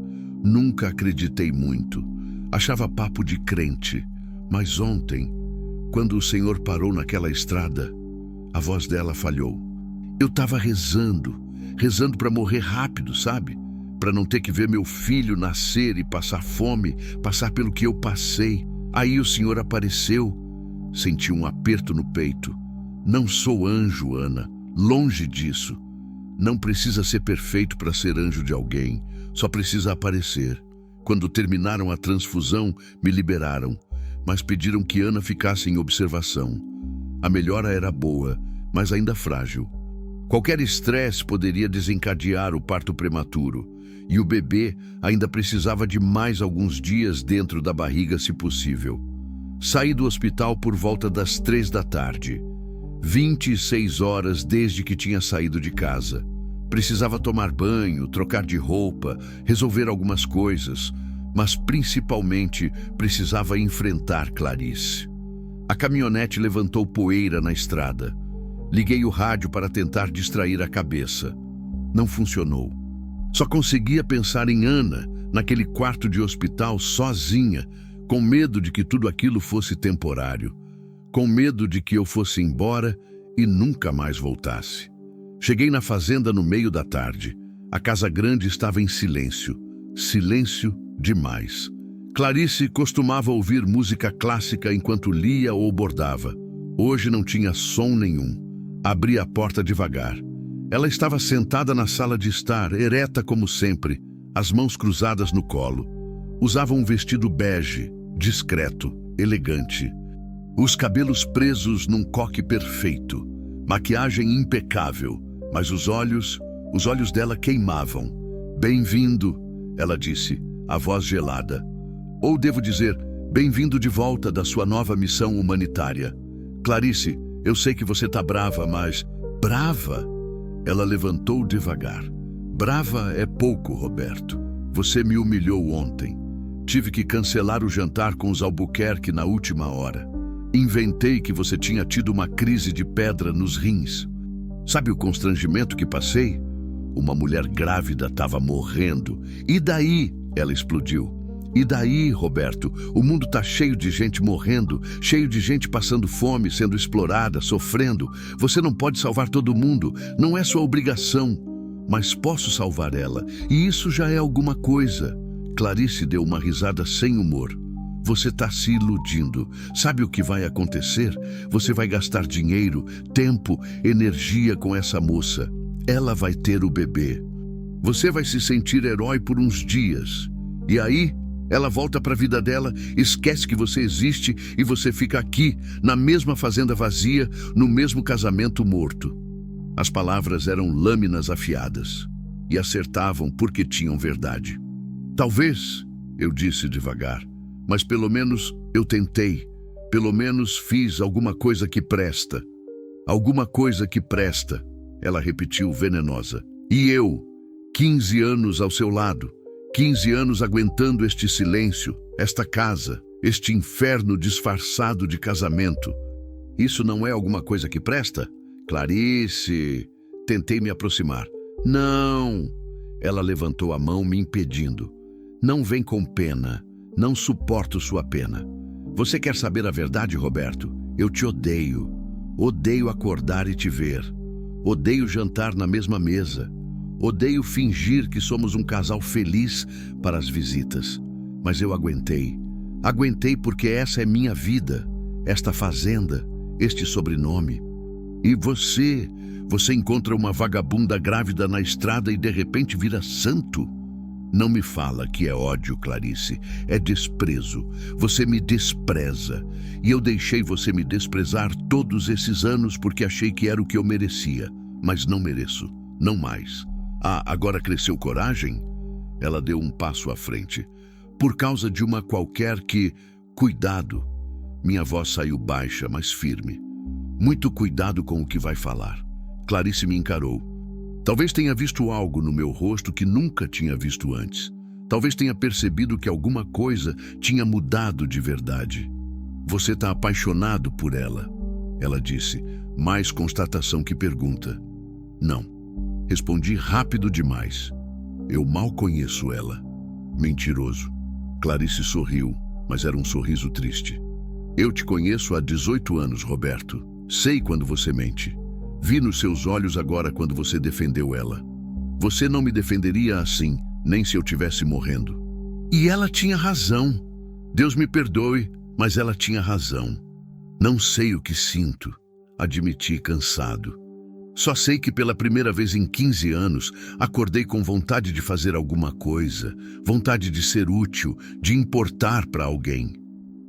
Nunca acreditei muito. Achava papo de crente. Mas ontem, quando o Senhor parou naquela estrada, a voz dela falhou. Eu estava rezando para morrer rápido, sabe? Para não ter que ver meu filho nascer e passar fome, passar pelo que eu passei. Aí o Senhor apareceu. Senti um aperto no peito. Não sou anjo, Ana. Longe disso. Não precisa ser perfeito para ser anjo de alguém. Só precisa aparecer. Quando terminaram a transfusão, me liberaram. Mas pediram que Ana ficasse em observação. A melhora era boa, mas ainda frágil. Qualquer estresse poderia desencadear o parto prematuro. E o bebê ainda precisava de mais alguns dias dentro da barriga, se possível. Saí do hospital por volta das 3 da tarde. 26 horas desde que tinha saído de casa. Precisava tomar banho, trocar de roupa, resolver algumas coisas, mas principalmente precisava enfrentar Clarice. A caminhonete levantou poeira na estrada. Liguei o rádio para tentar distrair a cabeça. Não funcionou. Só conseguia pensar em Ana, naquele quarto de hospital, sozinha, com medo de que tudo aquilo fosse temporário, com medo de que eu fosse embora e nunca mais voltasse. Cheguei na fazenda no meio da tarde. A casa grande estava em silêncio. Silêncio demais. Clarice costumava ouvir música clássica enquanto lia ou bordava. Hoje não tinha som nenhum. Abri a porta devagar. Ela estava sentada na sala de estar, ereta como sempre, as mãos cruzadas no colo. Usava um vestido bege, discreto, elegante. Os cabelos presos num coque perfeito. Maquiagem impecável, mas os olhos dela queimavam. "Bem-vindo", ela disse, a voz gelada. Ou devo dizer, "Bem-vindo de volta da sua nova missão humanitária. Clarice, eu sei que você tá brava, mas..." "Brava?" Ela levantou devagar. "Brava é pouco, Roberto. Você me humilhou ontem. Tive que cancelar o jantar com os Albuquerque na última hora. Inventei que você tinha tido uma crise de pedra nos rins. Sabe o constrangimento que passei? Uma mulher grávida estava morrendo. E daí?" Ela explodiu. "E daí, Roberto? O mundo tá cheio de gente morrendo, cheio de gente passando fome, sendo explorada, sofrendo. Você não pode salvar todo mundo, não é sua obrigação. Mas posso salvar ela, e isso já é alguma coisa." Clarice deu uma risada sem humor. "Você tá se iludindo. Sabe o que vai acontecer? Você vai gastar dinheiro, tempo, energia com essa moça. Ela vai ter o bebê. Você vai se sentir herói por uns dias. E aí, ela volta para a vida dela, esquece que você existe e você fica aqui, na mesma fazenda vazia, no mesmo casamento morto." As palavras eram lâminas afiadas e acertavam porque tinham verdade. "Talvez", eu disse devagar, "mas pelo menos eu tentei. Pelo menos fiz alguma coisa que presta." "Alguma coisa que presta", ela repetiu venenosa. "E eu, 15 anos ao seu lado, 15 anos aguentando este silêncio, esta casa, este inferno disfarçado de casamento. Isso não é alguma coisa que presta?" "Clarice..." Tentei me aproximar. "Não..." Ela levantou a mão, me impedindo. "Não vem com pena. Não suporto sua pena. Você quer saber a verdade, Roberto? Eu te odeio. Odeio acordar e te ver. Odeio jantar na mesma mesa. Odeio fingir que somos um casal feliz para as visitas. Mas eu aguentei. Aguentei porque essa é minha vida, esta fazenda, este sobrenome. E você encontra uma vagabunda grávida na estrada e de repente vira santo? Não me fala que é ódio, Clarice. É desprezo. Você me despreza. E eu deixei você me desprezar todos esses anos porque achei que era o que eu merecia. Mas não mereço. Não mais. Ah, agora cresceu coragem?" Ela deu um passo à frente. "Por causa de uma qualquer que... Cuidado." Minha voz saiu baixa, mas firme. "Muito cuidado com o que vai falar." Clarice me encarou. Talvez tenha visto algo no meu rosto que nunca tinha visto antes. Talvez tenha percebido que alguma coisa tinha mudado de verdade. "Você está apaixonado por ela?" ela disse, mais constatação que pergunta. "Não." Respondi rápido demais. "Eu mal conheço ela." Mentiroso. Clarice sorriu, mas era um sorriso triste. "Eu te conheço há 18 anos, Roberto. Sei quando você mente. Vi nos seus olhos agora quando você defendeu ela. Você não me defenderia assim, nem se eu tivesse morrendo." E ela tinha razão. Deus me perdoe, mas ela tinha razão. "Não sei o que sinto", admiti cansado. "Só sei que pela primeira vez em 15 anos, acordei com vontade de fazer alguma coisa, vontade de ser útil, de importar para alguém."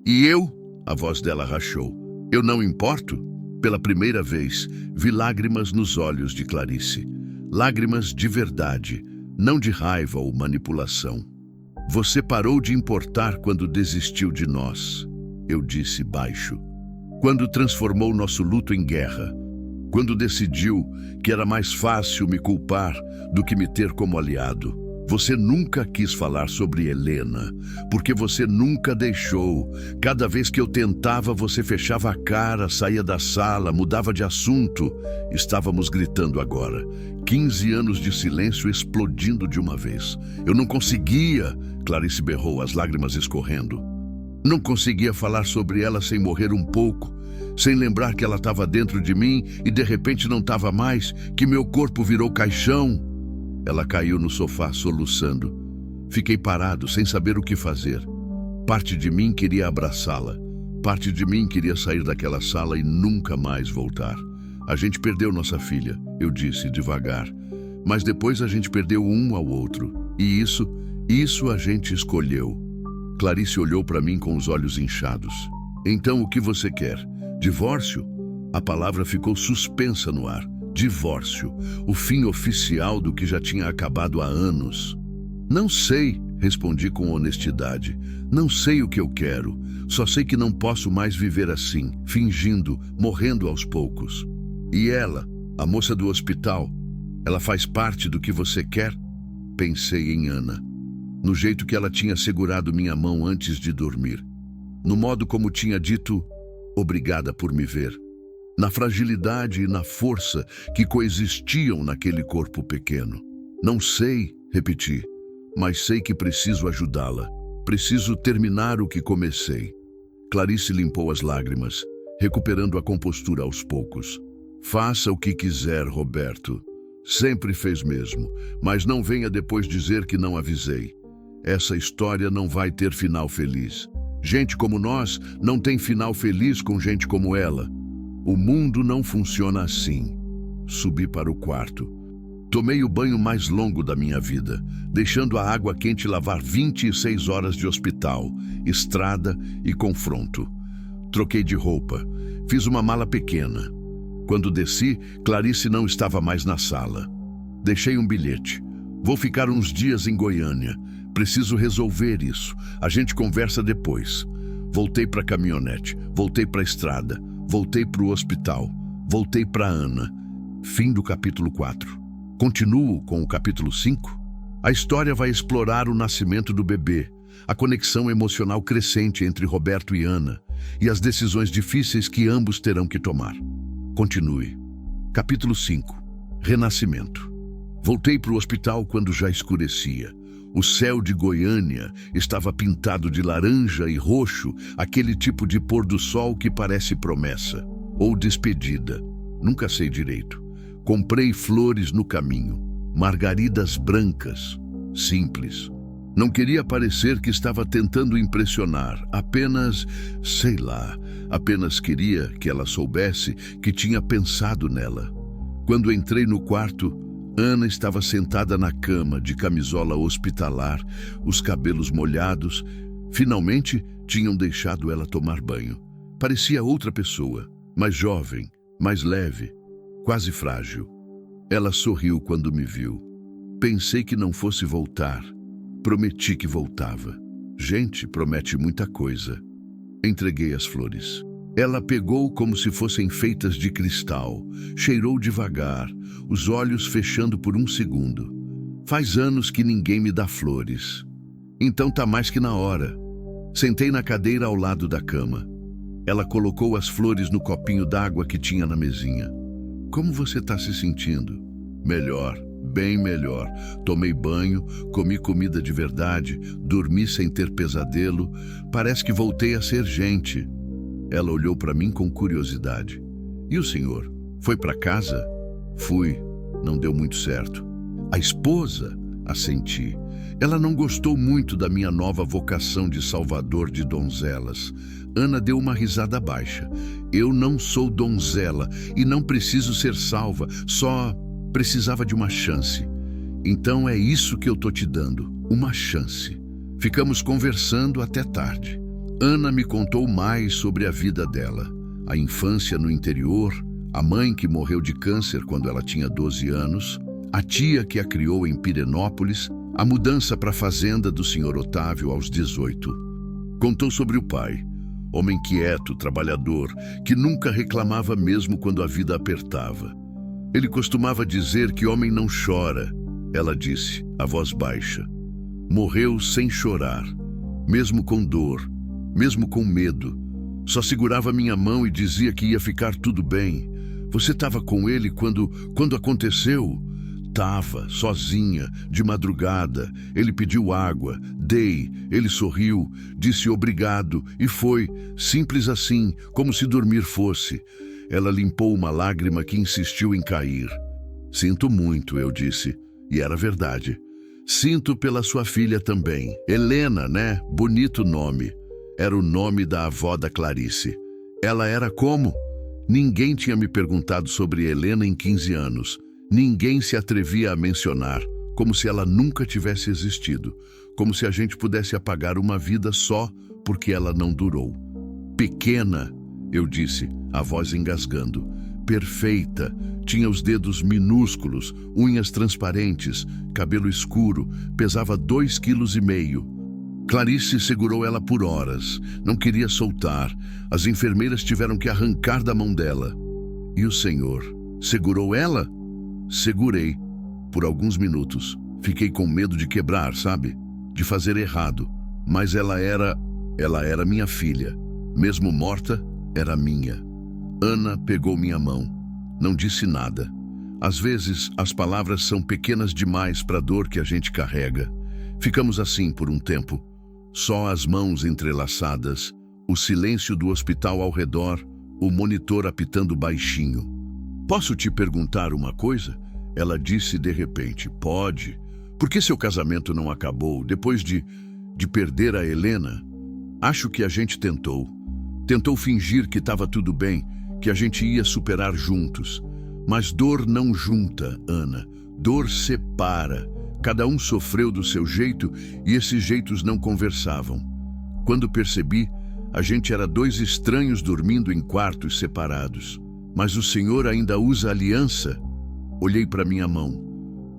"E eu?" A voz dela rachou. "Eu não importo?" Pela primeira vez, vi lágrimas nos olhos de Clarice. Lágrimas de verdade, não de raiva ou manipulação. "Você parou de importar quando desistiu de nós", eu disse baixo. "Quando transformou nosso luto em guerra. quando decidiu que era mais fácil me culpar do que me ter como aliado. Você nunca quis falar sobre Helena, porque você nunca deixou. Cada vez que eu tentava, você fechava a cara, saía da sala, mudava de assunto. Estávamos gritando agora. 15 anos de silêncio explodindo de uma vez. Eu não conseguia, Clarice berrou, as lágrimas escorrendo. Não conseguia falar sobre ela sem morrer um pouco, sem lembrar que ela estava dentro de mim e de repente não estava mais, que meu corpo virou caixão. Ela caiu no sofá soluçando. Fiquei parado, sem saber o que fazer. Parte de mim queria abraçá-la. Parte de mim queria sair daquela sala e nunca mais voltar. A gente perdeu nossa filha, eu disse devagar. Mas depois a gente perdeu um ao outro. E isso a gente escolheu. Clarice olhou para mim com os olhos inchados. Então o que você quer? Divórcio? A palavra ficou suspensa no ar. Divórcio, o fim oficial do que já tinha acabado há anos. Não sei, respondi com honestidade. Não sei o que eu quero. Só sei que não posso mais viver assim, fingindo, morrendo aos poucos. E ela, a moça do hospital, ela faz parte do que você quer? Pensei em Ana, no jeito que ela tinha segurado minha mão antes de dormir, no modo como tinha dito, obrigada por me ver. Na fragilidade e na força que coexistiam naquele corpo pequeno. Não sei, repeti, mas sei que preciso ajudá-la. Preciso terminar o que comecei. Clarice limpou as lágrimas, recuperando a compostura aos poucos. Faça o que quiser, Roberto. Sempre fez mesmo, mas não venha depois dizer que não avisei. Essa história não vai ter final feliz. Gente como nós não tem final feliz com gente como ela. O mundo não funciona assim. Subi para o quarto. Tomei o banho mais longo da minha vida, deixando a água quente lavar 26 horas de hospital, estrada e confronto. Troquei de roupa. Fiz uma mala pequena. Quando desci, Clarice não estava mais na sala. Deixei um bilhete. Vou ficar uns dias em Goiânia. Preciso resolver isso. A gente conversa depois. Voltei para a caminhonete. Voltei para a estrada. Voltei para o hospital. Voltei para Ana. Fim do capítulo 4. Continuo com o capítulo 5. A história vai explorar o nascimento do bebê, a conexão emocional crescente entre Roberto e Ana e as decisões difíceis que ambos terão que tomar. Continue. Capítulo 5. Renascimento. Voltei para o hospital quando já escurecia. O céu de Goiânia estava pintado de laranja e roxo, aquele tipo de pôr do sol que parece promessa, ou despedida, nunca sei direito. Comprei flores no caminho, margaridas brancas, simples. Não queria parecer que estava tentando impressionar, apenas, sei lá, apenas queria que ela soubesse que tinha pensado nela. Quando entrei no quarto, Ana estava sentada na cama, de camisola hospitalar, os cabelos molhados. Finalmente, tinham deixado ela tomar banho. Parecia outra pessoa, mais jovem, mais leve, quase frágil. Ela sorriu quando me viu. Pensei que não fosse voltar. Prometi que voltava. Gente, promete muita coisa. Entreguei as flores. Ela pegou como se fossem feitas de cristal, cheirou devagar, os olhos fechando por um segundo. Faz anos que ninguém me dá flores. Então tá mais que na hora. Sentei na cadeira ao lado da cama. Ela colocou as flores no copinho d'água que tinha na mesinha. Como você tá se sentindo? Melhor, bem melhor. Tomei banho, comi comida de verdade, dormi sem ter pesadelo. Parece que voltei a ser gente. Ela olhou para mim com curiosidade. E o senhor? Foi para casa? Fui. Não deu muito certo. A esposa? Assenti. Ela não gostou muito da minha nova vocação de salvador de donzelas. Ana deu uma risada baixa. Eu não sou donzela e não preciso ser salva, só precisava de uma chance. Então é isso que eu tô te dando, uma chance. Ficamos conversando até tarde. Ana me contou mais sobre a vida dela, a infância no interior, a mãe que morreu de câncer quando ela tinha 12 anos, a tia que a criou em Pirenópolis, a mudança para a fazenda do Sr. Otávio aos 18. Contou sobre o pai. homem quieto, trabalhador, que nunca reclamava mesmo quando a vida apertava. Ele costumava dizer que homem não chora. Ela disse, a voz baixa. Morreu sem chorar, mesmo com dor, mesmo com medo. Só segurava minha mão e dizia que ia ficar tudo bem. Você estava com ele quando aconteceu? Tava, sozinha, de madrugada. Ele pediu água, dei, ele sorriu, disse obrigado e foi, simples assim, como se dormir fosse. Ela limpou uma lágrima que insistiu em cair. Sinto muito, eu disse, e era verdade. Sinto pela sua filha também. Helena, né? Bonito nome. Era o nome da avó da Clarice. Ela era como? Ninguém tinha me perguntado sobre Helena em 15 anos. Ninguém se atrevia a mencionar, como se ela nunca tivesse existido, como se a gente pudesse apagar uma vida só porque ela não durou. Pequena, eu disse, a voz engasgando. Perfeita, tinha os dedos minúsculos, unhas transparentes, cabelo escuro, pesava 2,5 quilos. Clarice segurou ela por horas, não queria soltar. As enfermeiras tiveram que arrancar da mão dela. E o senhor segurou ela? Segurei, por alguns minutos. Fiquei com medo de quebrar, sabe? De fazer errado. Mas ela era minha filha. Mesmo morta, era minha. Ana pegou minha mão. Não disse nada. Às vezes, as palavras são pequenas demais para a dor que a gente carrega. Ficamos assim por um tempo. Só as mãos entrelaçadas, o silêncio do hospital ao redor, o monitor apitando baixinho. Posso te perguntar uma coisa? Ela disse de repente. Pode. Por que seu casamento não acabou depois de perder a Helena? Acho que a gente tentou. Tentou fingir que estava tudo bem, que a gente ia superar juntos. Mas dor não junta, Ana. Dor separa. Cada um sofreu do seu jeito e esses jeitos não conversavam. Quando percebi, a gente era 2 estranhos dormindo em quartos separados. Mas o senhor ainda usa aliança? Olhei para minha mão.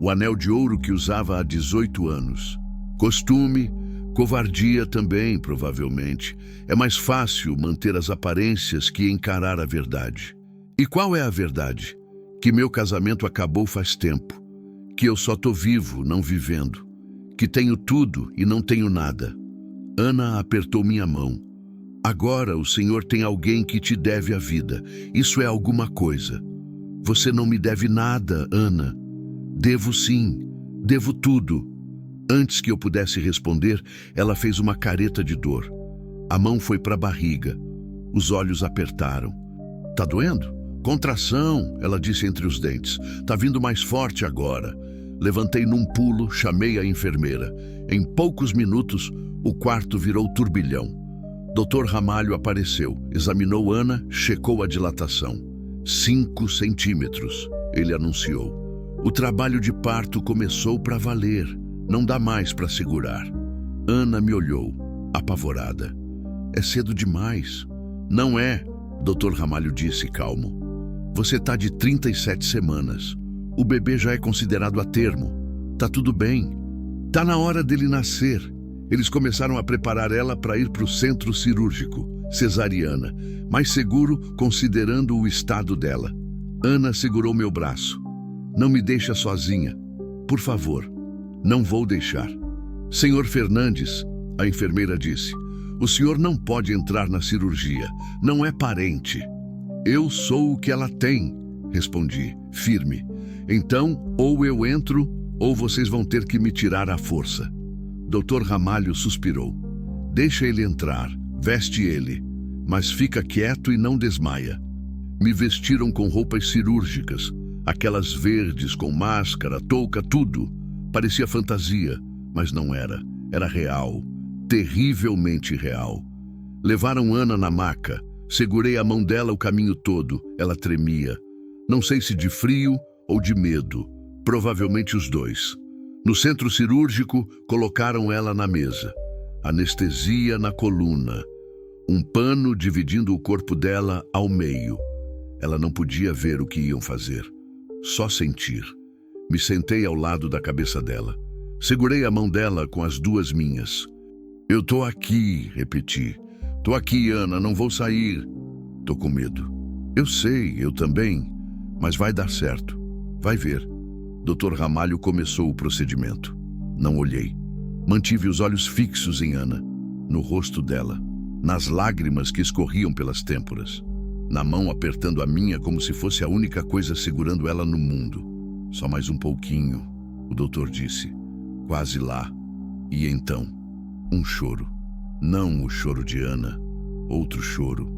O anel de ouro que usava há 18 anos. Costume, covardia também, provavelmente. É mais fácil manter as aparências que encarar a verdade. E qual é a verdade? Que meu casamento acabou faz tempo. Que eu só tô vivo, não vivendo. Que tenho tudo e não tenho nada. Ana apertou minha mão. Agora o senhor tem alguém que te deve a vida. Isso é alguma coisa. Você não me deve nada, Ana. Devo sim, devo tudo. Antes que eu pudesse responder, ela fez uma careta de dor. A mão foi para a barriga. Os olhos apertaram. Tá doendo? Contração, ela disse entre os dentes. Tá vindo mais forte agora. Levantei num pulo, chamei a enfermeira. Em poucos minutos, o quarto virou turbilhão. Dr. Ramalho apareceu, examinou Ana, checou a dilatação. 5 centímetros, ele anunciou. O trabalho de parto começou para valer. Não dá mais para segurar. Ana me olhou, apavorada. É cedo demais. Não é, Dr. Ramalho disse calmo. Você tá de 37 semanas. O bebê já é considerado a termo. Tá tudo bem. Tá na hora dele nascer. Eles começaram a preparar ela para ir para o centro cirúrgico, cesariana, mais seguro considerando o estado dela. Ana segurou meu braço. Não me deixa sozinha. Por favor. Não vou deixar. Senhor Fernandes, a enfermeira disse, o senhor não pode entrar na cirurgia. Não é parente. Eu sou o que ela tem, respondi, firme. Então, ou eu entro, ou vocês vão ter que me tirar à força. Dr. Ramalho suspirou. Deixa ele entrar, veste ele, mas fica quieto e não desmaia. Me vestiram com roupas cirúrgicas, aquelas verdes com máscara, touca, tudo. Parecia fantasia, mas não era. Era real, terrivelmente real. Levaram Ana na maca. Segurei a mão dela o caminho todo. Ela tremia. Não sei se de frio ou de medo. Provavelmente os dois. No centro cirúrgico, colocaram ela na mesa. Anestesia na coluna. Um pano dividindo o corpo dela ao meio. Ela não podia ver o que iam fazer. Só sentir. Me sentei ao lado da cabeça dela. Segurei a mão dela com as 2 minhas. Eu tô aqui, repeti. Tô aqui, Ana, não vou sair. Tô com medo. Eu sei, eu também. Mas vai dar certo. Vai ver. Dr. Ramalho começou o procedimento. Não olhei. Mantive os olhos fixos em Ana, no rosto dela, nas lágrimas que escorriam pelas têmporas, na mão apertando a minha como se fosse a única coisa segurando ela no mundo. Só mais um pouquinho, o doutor disse. Quase lá. E então, um choro. Não o choro de Ana. Outro choro,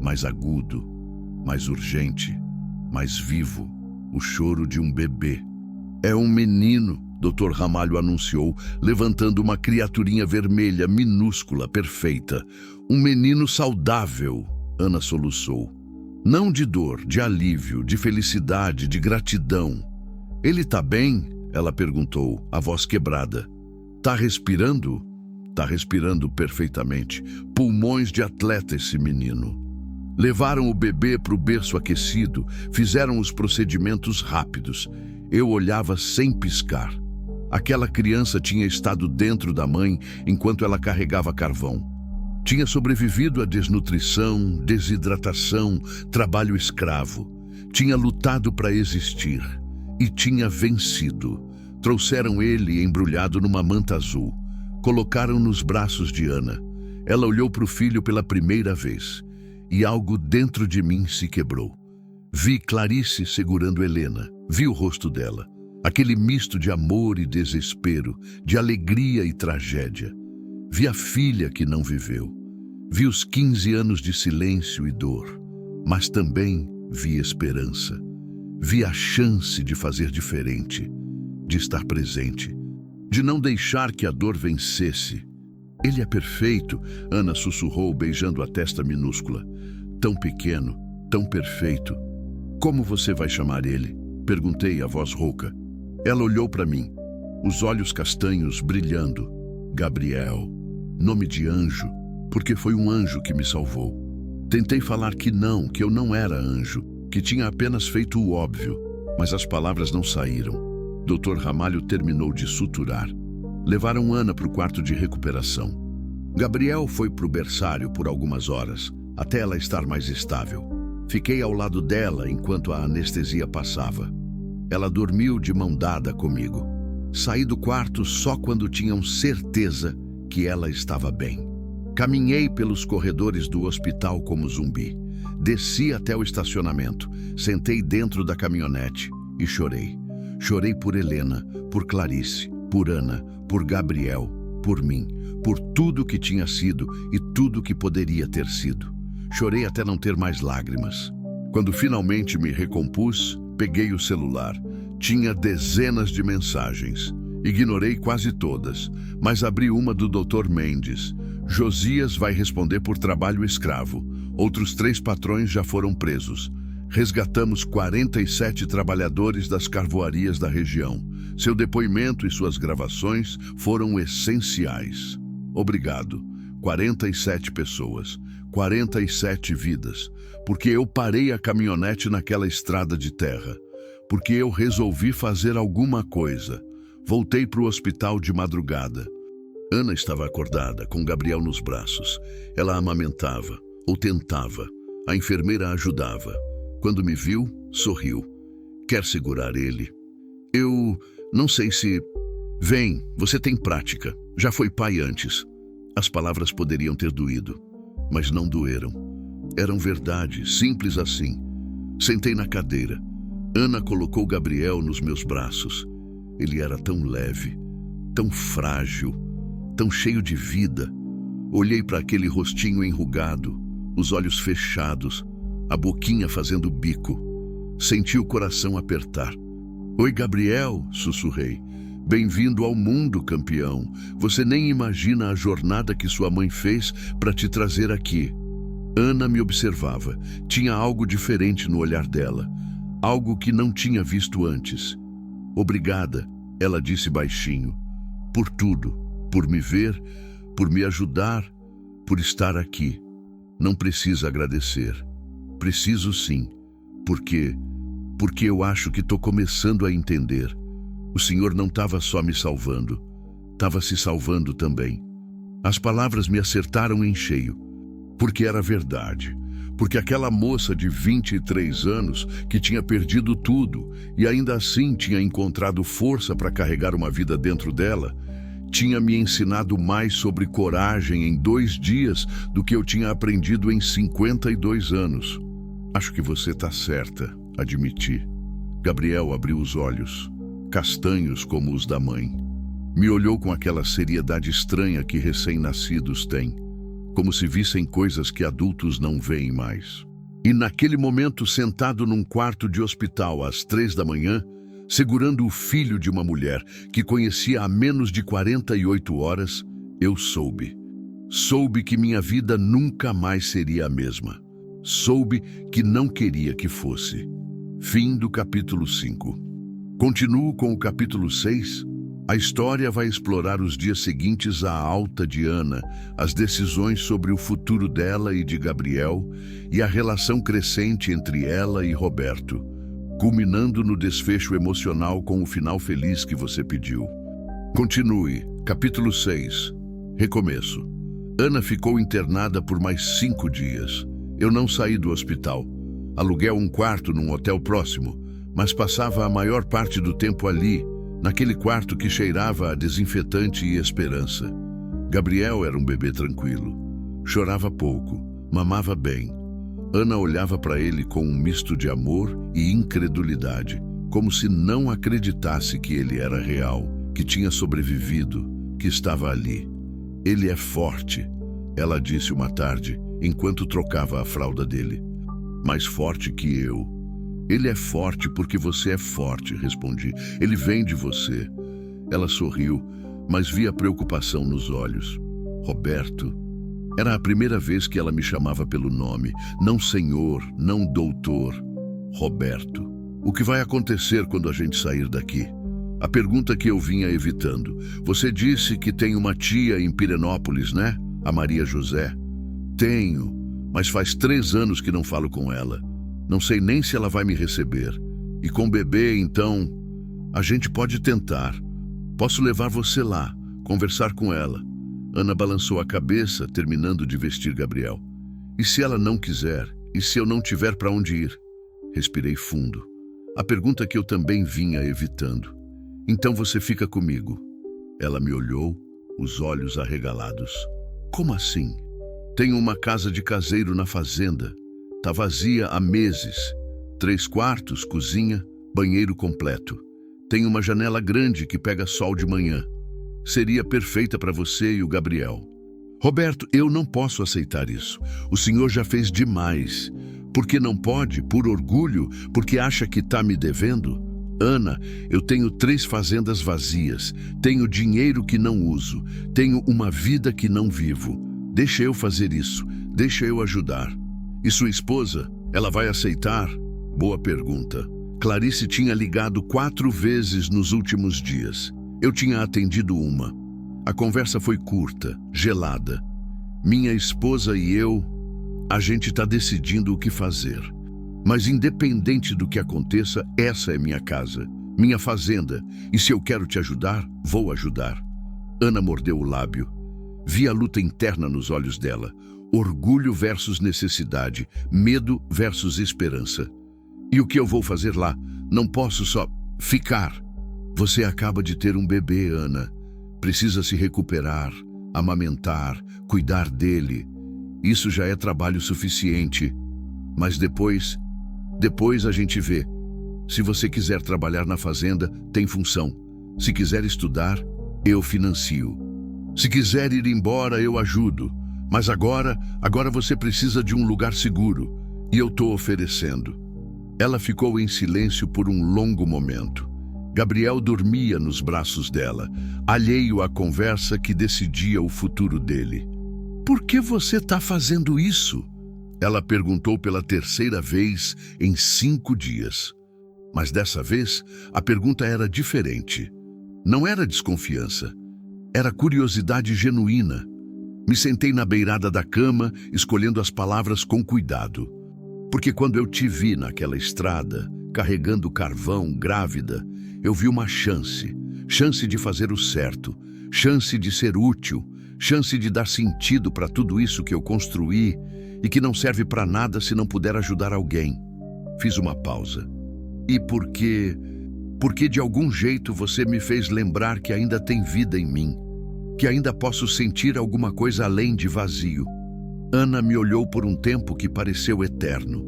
mais agudo, mais urgente, mais vivo. O choro de um bebê. É um menino, Dr. Ramalho anunciou, levantando uma criaturinha vermelha, minúscula, perfeita. Um menino saudável, Ana soluçou. Não de dor, de alívio, de felicidade, de gratidão. Ele tá bem? Ela perguntou, a voz quebrada. Tá respirando? Tá respirando perfeitamente. Pulmões de atleta esse menino. Levaram o bebê para o berço aquecido, fizeram os procedimentos rápidos. Eu olhava sem piscar. Aquela criança tinha estado dentro da mãe enquanto ela carregava carvão. Tinha sobrevivido à desnutrição, desidratação, trabalho escravo. Tinha lutado para existir. E tinha vencido. Trouxeram ele embrulhado numa manta azul. Colocaram nos braços de Ana. Ela olhou para o filho pela primeira vez. E algo dentro de mim se quebrou. Vi Clarice segurando Helena. Vi o rosto dela. Aquele misto de amor e desespero, de alegria e tragédia. Vi a filha que não viveu. Vi os 15 anos de silêncio e dor. Mas também vi esperança. Vi a chance de fazer diferente, de estar presente, de não deixar que a dor vencesse. Ele é perfeito, Ana sussurrou, beijando a testa minúscula. Tão pequeno, tão perfeito. Como você vai chamar ele? Perguntei, a voz rouca. Ela olhou para mim, os olhos castanhos brilhando. Gabriel. Nome de anjo, porque foi um anjo que me salvou. Tentei falar que eu não era anjo, que tinha apenas feito o óbvio, mas as palavras não saíram. Dr. Ramalho terminou de suturar. Levaram Ana para o quarto de recuperação. Gabriel foi para o berçário por algumas horas, até ela estar mais estável. Fiquei ao lado dela enquanto a anestesia passava. Ela dormiu de mão dada comigo. Saí do quarto só quando tinham certeza que ela estava bem. Caminhei pelos corredores do hospital como zumbi. Desci até o estacionamento, sentei dentro da caminhonete e chorei. Chorei por Helena, por Clarice, por Ana, por Gabriel, por mim, por tudo que tinha sido e tudo que poderia ter sido. Chorei até não ter mais lágrimas. Quando finalmente me recompus, peguei o celular. Tinha dezenas de mensagens. Ignorei quase todas, mas abri uma do Dr. Mendes. Josias vai responder por trabalho escravo. Outros 3 patrões já foram presos. Resgatamos 47 trabalhadores das carvoarias da região. Seu depoimento e suas gravações foram essenciais. Obrigado. 47 pessoas, 47 vidas. Porque eu parei a caminhonete naquela estrada de terra. Porque eu resolvi fazer alguma coisa. Voltei para o hospital de madrugada. Ana estava acordada, com Gabriel nos braços. Ela amamentava, ou tentava. A enfermeira ajudava. Quando me viu, sorriu. Quer segurar ele? Eu não sei se... Vem, você tem prática. Já foi pai antes. As palavras poderiam ter doído, mas não doeram. Eram verdade, simples assim. Sentei na cadeira. Ana colocou Gabriel nos meus braços. Ele era tão leve, tão frágil, tão cheio de vida. Olhei para aquele rostinho enrugado, os olhos fechados, a boquinha fazendo bico. Senti o coração apertar. Oi, Gabriel, sussurrei. Bem-vindo ao mundo, campeão. Você nem imagina a jornada que sua mãe fez para te trazer aqui. Ana me observava. Tinha algo diferente no olhar dela. Algo que não tinha visto antes. Obrigada, ela disse baixinho. Por tudo. Por me ver, por me ajudar, por estar aqui. Não precisa agradecer. Preciso sim. Porque eu acho que estou começando a entender. O Senhor não estava só me salvando, estava se salvando também. As palavras me acertaram em cheio. Porque era verdade. Porque aquela moça de 23 anos, que tinha perdido tudo e ainda assim tinha encontrado força para carregar uma vida dentro dela, tinha me ensinado mais sobre coragem em 2 dias do que eu tinha aprendido em 52 anos. Acho que você está certa, admiti. Gabriel abriu os olhos, castanhos como os da mãe. Me olhou com aquela seriedade estranha que recém-nascidos têm, como se vissem coisas que adultos não veem mais. E naquele momento, sentado num quarto de hospital às 3 da manhã, segurando o filho de uma mulher que conhecia há menos de 48 horas, eu soube. Soube que minha vida nunca mais seria a mesma. Soube que não queria que fosse. Fim do capítulo 5. Continuo com o capítulo 6. A história vai explorar os dias seguintes à alta de Ana, as decisões sobre o futuro dela e de Gabriel e a relação crescente entre ela e Roberto, culminando no desfecho emocional com o final feliz que você pediu. Continue. Capítulo 6. Recomeço. Ana ficou internada por mais 5 dias. Eu não saí do hospital. Aluguei um quarto num hotel próximo, mas passava a maior parte do tempo ali, naquele quarto que cheirava a desinfetante e esperança. Gabriel era um bebê tranquilo. Chorava pouco, mamava bem. Ana olhava para ele com um misto de amor e incredulidade, como se não acreditasse que ele era real, que tinha sobrevivido, que estava ali. Ele é forte, ela disse uma tarde, enquanto trocava a fralda dele. Mais forte que eu. Ele é forte porque você é forte, respondi. Ele vem de você. Ela sorriu, mas vi a preocupação nos olhos. Roberto. Era a primeira vez que ela me chamava pelo nome. Não senhor, não doutor. Roberto. O que vai acontecer quando a gente sair daqui? A pergunta que eu vinha evitando. Você disse que tem uma tia em Pirenópolis, né? A Maria José. Tenho, mas faz 3 anos que não falo com ela. Não sei nem se ela vai me receber. E com o bebê, então, a gente pode tentar. Posso levar você lá, conversar com ela. Ana balançou a cabeça, terminando de vestir Gabriel. E se ela não quiser? E se eu não tiver para onde ir? Respirei fundo. A pergunta que eu também vinha evitando. Então você fica comigo. Ela me olhou, os olhos arregalados. Como assim? Tenho uma casa de caseiro na fazenda. Tá vazia há meses. 3 quartos, cozinha, banheiro completo. Tem uma janela grande que pega sol de manhã. Seria perfeita para você e o Gabriel. Roberto, eu não posso aceitar isso. O senhor já fez demais. Por que não pode? Por orgulho? Porque acha que tá me devendo? Ana, eu tenho 3 fazendas vazias. Tenho dinheiro que não uso. Tenho uma vida que não vivo. Deixa eu fazer isso. Deixa eu ajudar. E sua esposa, ela vai aceitar? Boa pergunta. Clarice tinha ligado 4 vezes nos últimos dias. Eu tinha atendido uma. A conversa foi curta, gelada. Minha esposa e eu, a gente está decidindo o que fazer. Mas independente do que aconteça, essa é minha casa, minha fazenda. E se eu quero te ajudar, vou ajudar. Ana mordeu o lábio. Vi a luta interna nos olhos dela. Orgulho versus necessidade, medo versus esperança. E o que eu vou fazer lá? Não posso só ficar. Você acaba de ter um bebê, Ana. Precisa se recuperar, amamentar, cuidar dele. Isso já é trabalho suficiente. Mas depois a gente vê. Se você quiser trabalhar na fazenda, tem função. Se quiser estudar, eu financio. Se quiser ir embora, eu ajudo. Mas agora você precisa de um lugar seguro. E eu estou oferecendo. Ela ficou em silêncio por um longo momento. Gabriel dormia nos braços dela, alheio à conversa que decidia o futuro dele. Por que você está fazendo isso? Ela perguntou pela 3ª vez em 5 dias. Mas dessa vez, a pergunta era diferente. Não era desconfiança. Era curiosidade genuína. Me sentei na beirada da cama, escolhendo as palavras com cuidado. Porque quando eu te vi naquela estrada, carregando carvão, grávida, eu vi uma chance de fazer o certo, chance de ser útil, chance de dar sentido para tudo isso que eu construí e que não serve para nada se não puder ajudar alguém. Fiz uma pausa. E porque de algum jeito você me fez lembrar que ainda tem vida em mim, que ainda posso sentir alguma coisa além de vazio. Ana me olhou por um tempo que pareceu eterno.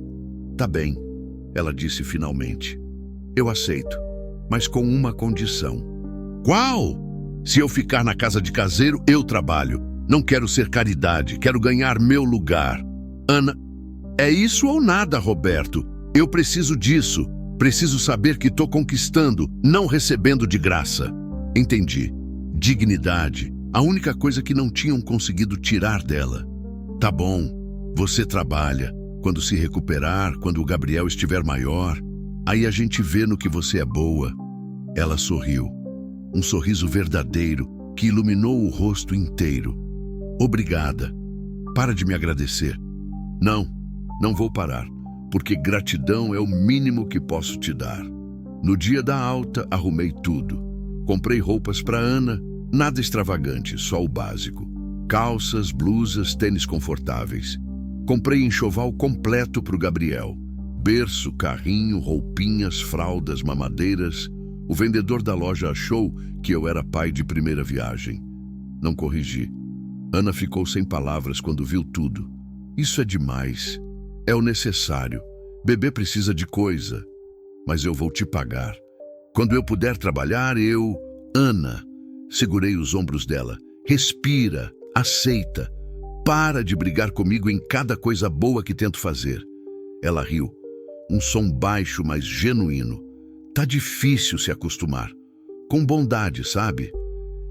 Tá bem, ela disse finalmente. Eu aceito, mas com uma condição. Qual? Se eu ficar na casa de caseiro, eu trabalho. Não quero ser caridade, quero ganhar meu lugar. Ana, é isso ou nada, Roberto. Eu preciso disso. Preciso saber que estou conquistando, não recebendo de graça. Entendi. Dignidade, a única coisa que não tinham conseguido tirar dela. Tá bom, você trabalha. Quando se recuperar, quando o Gabriel estiver maior, aí a gente vê no que você é boa. Ela sorriu. Um sorriso verdadeiro que iluminou o rosto inteiro. Obrigada. Para de me agradecer. Não vou parar, porque gratidão é o mínimo que posso te dar. No dia da alta, arrumei tudo. Comprei roupas para Ana, nada extravagante, só o básico. Calças, blusas, tênis confortáveis. Comprei enxoval completo para o Gabriel. Berço, carrinho, roupinhas, fraldas, mamadeiras. O vendedor da loja achou que eu era pai de primeira viagem. Não corrigi. Ana ficou sem palavras quando viu tudo. Isso é demais. É o necessário. Bebê precisa de coisa. Mas eu vou te pagar. Quando eu puder trabalhar, eu... Ana, segurei os ombros dela. Respira, aceita. Para de brigar comigo em cada coisa boa que tento fazer. Ela riu. Um som baixo, mas genuíno. Tá difícil se acostumar. Com bondade, sabe?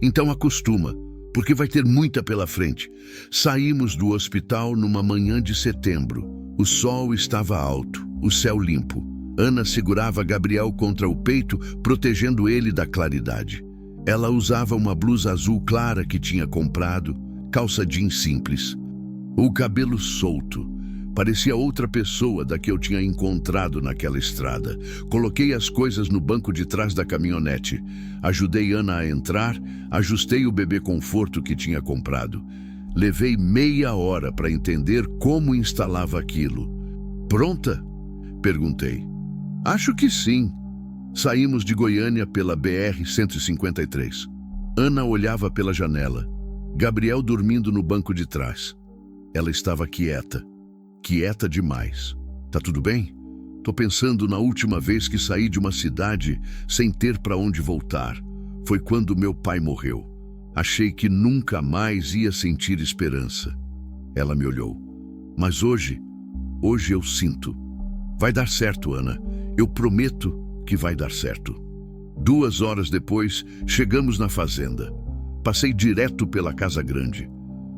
Então acostuma, porque vai ter muita pela frente. Saímos do hospital numa manhã de setembro. O sol estava alto, o céu limpo. Ana segurava Gabriel contra o peito, protegendo ele da claridade. Ela usava uma blusa azul clara que tinha comprado, calça jeans simples. O cabelo solto. Parecia outra pessoa da que eu tinha encontrado naquela estrada. Coloquei as coisas no banco de trás da caminhonete. Ajudei Ana a entrar, ajustei o bebê conforto que tinha comprado. Levei meia hora para entender como instalava aquilo. Pronta? Perguntei. Acho que sim. Saímos de Goiânia pela BR-153. Ana olhava pela janela. Gabriel dormindo no banco de trás. Ela estava quieta. Quieta demais. Tá tudo bem? Tô pensando na última vez que saí de uma cidade sem ter para onde voltar. Foi quando meu pai morreu. Achei que nunca mais ia sentir esperança. Ela me olhou. Mas hoje eu sinto. Vai dar certo, Ana. Eu prometo que vai dar certo. 2 horas depois, chegamos na fazenda. Passei direto pela casa grande.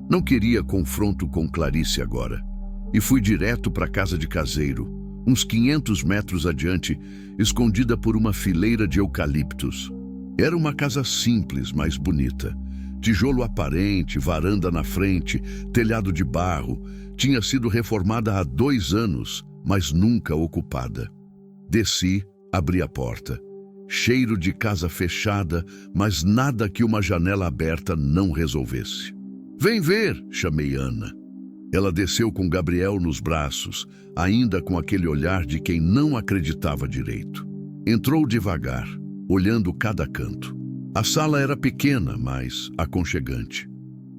Não queria confronto com Clarice agora. E fui direto para a casa de caseiro, uns 500 metros adiante, escondida por uma fileira de eucaliptos. Era uma casa simples, mas bonita. Tijolo aparente, varanda na frente, telhado de barro. Tinha sido reformada há 2 anos, mas nunca ocupada. Desci, abri a porta. Cheiro de casa fechada, mas nada que uma janela aberta não resolvesse. Vem ver, chamei Ana. Ela desceu com Gabriel nos braços, ainda com aquele olhar de quem não acreditava direito. Entrou devagar, olhando cada canto. A sala era pequena, mas aconchegante.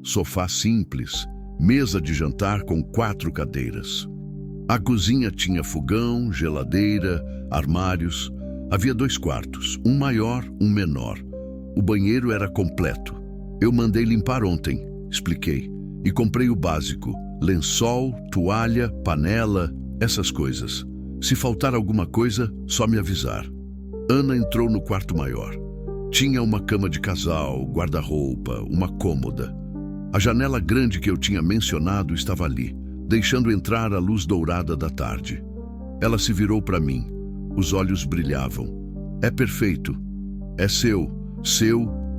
Sofá simples, mesa de jantar com 4 cadeiras. A cozinha tinha fogão, geladeira, armários. Havia 2 quartos, um maior, um menor. O banheiro era completo. Eu mandei limpar ontem, expliquei, e comprei o básico. Lençol, toalha, panela, essas coisas. Se faltar alguma coisa, só me avisar. Ana entrou no quarto maior. Tinha uma cama de casal, guarda-roupa, uma cômoda. A janela grande que eu tinha mencionado estava ali, deixando entrar a luz dourada da tarde. Ela se virou para mim. Os olhos brilhavam. É perfeito. É seu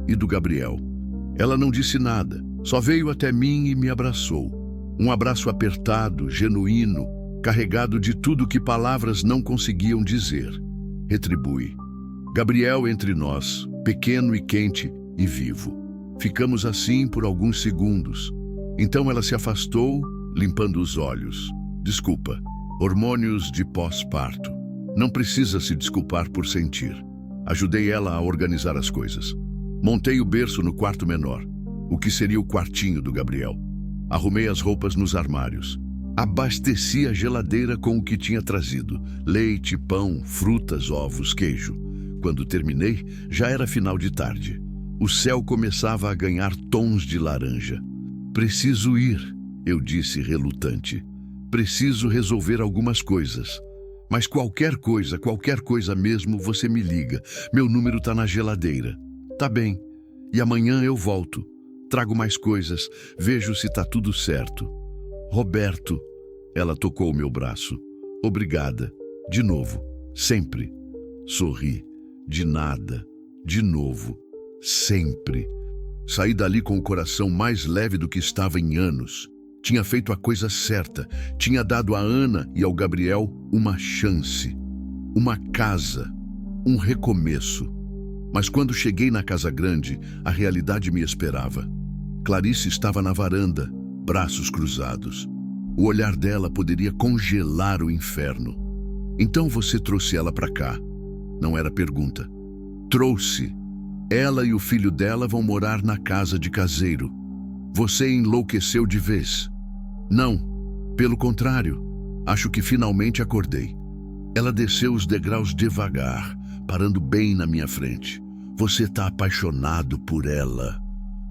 e do Gabriel. Ela não disse nada, só veio até mim e me abraçou. Um abraço apertado, genuíno, carregado de tudo que palavras não conseguiam dizer. Retribui. Gabriel entre nós, pequeno e quente e vivo. Ficamos assim por alguns segundos. Então ela se afastou, limpando os olhos. Desculpa, hormônios de pós-parto. Não precisa se desculpar por sentir. Ajudei ela a organizar as coisas. Montei o berço no quarto menor, o que seria o quartinho do Gabriel. Arrumei as roupas nos armários. Abasteci a geladeira com o que tinha trazido: leite, pão, frutas, ovos, queijo. Quando terminei, já era final de tarde. O céu começava a ganhar tons de laranja. Preciso ir, eu disse relutante. Preciso resolver algumas coisas. Mas qualquer coisa mesmo, você me liga. Meu número tá na geladeira. Tá bem. E amanhã eu volto. Trago mais coisas. Vejo se tá tudo certo. Roberto. Ela tocou o meu braço. Obrigada. De novo. Sempre. Sorri. De nada. De novo. Sempre. Saí dali com o coração mais leve do que estava em anos. Tinha feito a coisa certa. Tinha dado a Ana e ao Gabriel uma chance. Uma casa. Um recomeço. Mas quando cheguei na casa grande, a realidade me esperava. Clarice estava na varanda, braços cruzados. O olhar dela poderia congelar o inferno. Então você trouxe ela para cá. Não era pergunta. Trouxe. Ela e o filho dela vão morar na casa de caseiro. Você enlouqueceu de vez. Não, pelo contrário, acho que finalmente acordei. Ela desceu os degraus devagar, parando bem na minha frente. Você tá apaixonado por ela.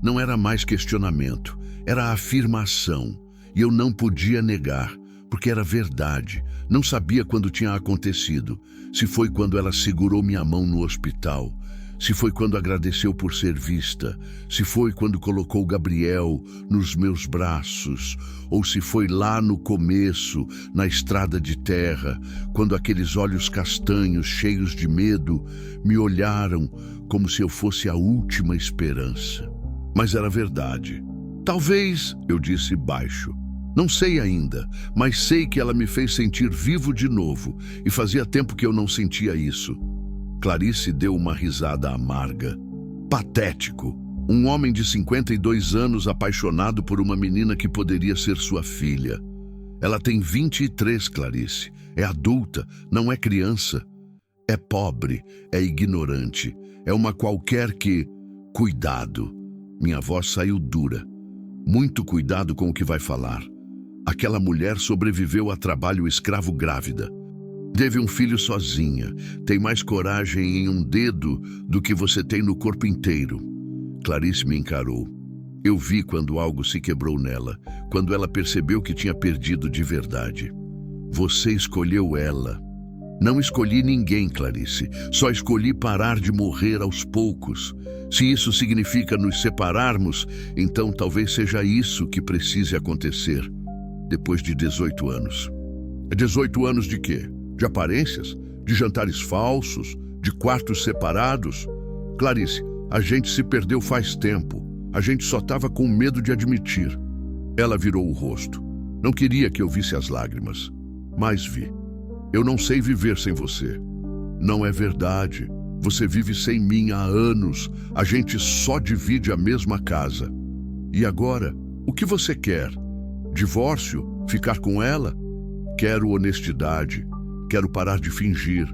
Não era mais questionamento, era afirmação. E eu não podia negar, porque era verdade. Não sabia quando tinha acontecido. Se foi quando ela segurou minha mão no hospital. Se foi quando agradeceu por ser vista, se foi quando colocou Gabriel nos meus braços, ou se foi lá no começo, na estrada de terra, quando aqueles olhos castanhos, cheios de medo, me olharam como se eu fosse a última esperança. Mas era verdade. Talvez, eu disse baixo. Não sei ainda, mas sei que ela me fez sentir vivo de novo, e fazia tempo que eu não sentia isso. Clarice deu uma risada amarga. Patético. Um homem de 52 anos apaixonado por uma menina que poderia ser sua filha. Ela tem 23, Clarice. É adulta, não é criança. É pobre, é ignorante. É uma qualquer que... Cuidado. Minha voz saiu dura. Muito cuidado com o que vai falar. Aquela mulher sobreviveu a trabalho escravo grávida. Teve um filho sozinha. Tem mais coragem em um dedo do que você tem no corpo inteiro. Clarice me encarou. Eu vi quando algo se quebrou nela, quando ela percebeu que tinha perdido de verdade. Você escolheu ela. Não escolhi ninguém, Clarice. Só escolhi parar de morrer aos poucos. Se isso significa nos separarmos, então talvez seja isso que precise acontecer. Depois de 18 anos. 18 anos de quê? De aparências? De jantares falsos? De quartos separados? Clarice, a gente se perdeu faz tempo. A gente só estava com medo de admitir. Ela virou o rosto. Não queria que eu visse as lágrimas. Mas vi. Eu não sei viver sem você. Não é verdade. Você vive sem mim há anos. A gente só divide a mesma casa. E agora, o que você quer? Divórcio? Ficar com ela? Quero honestidade. Quero parar de fingir.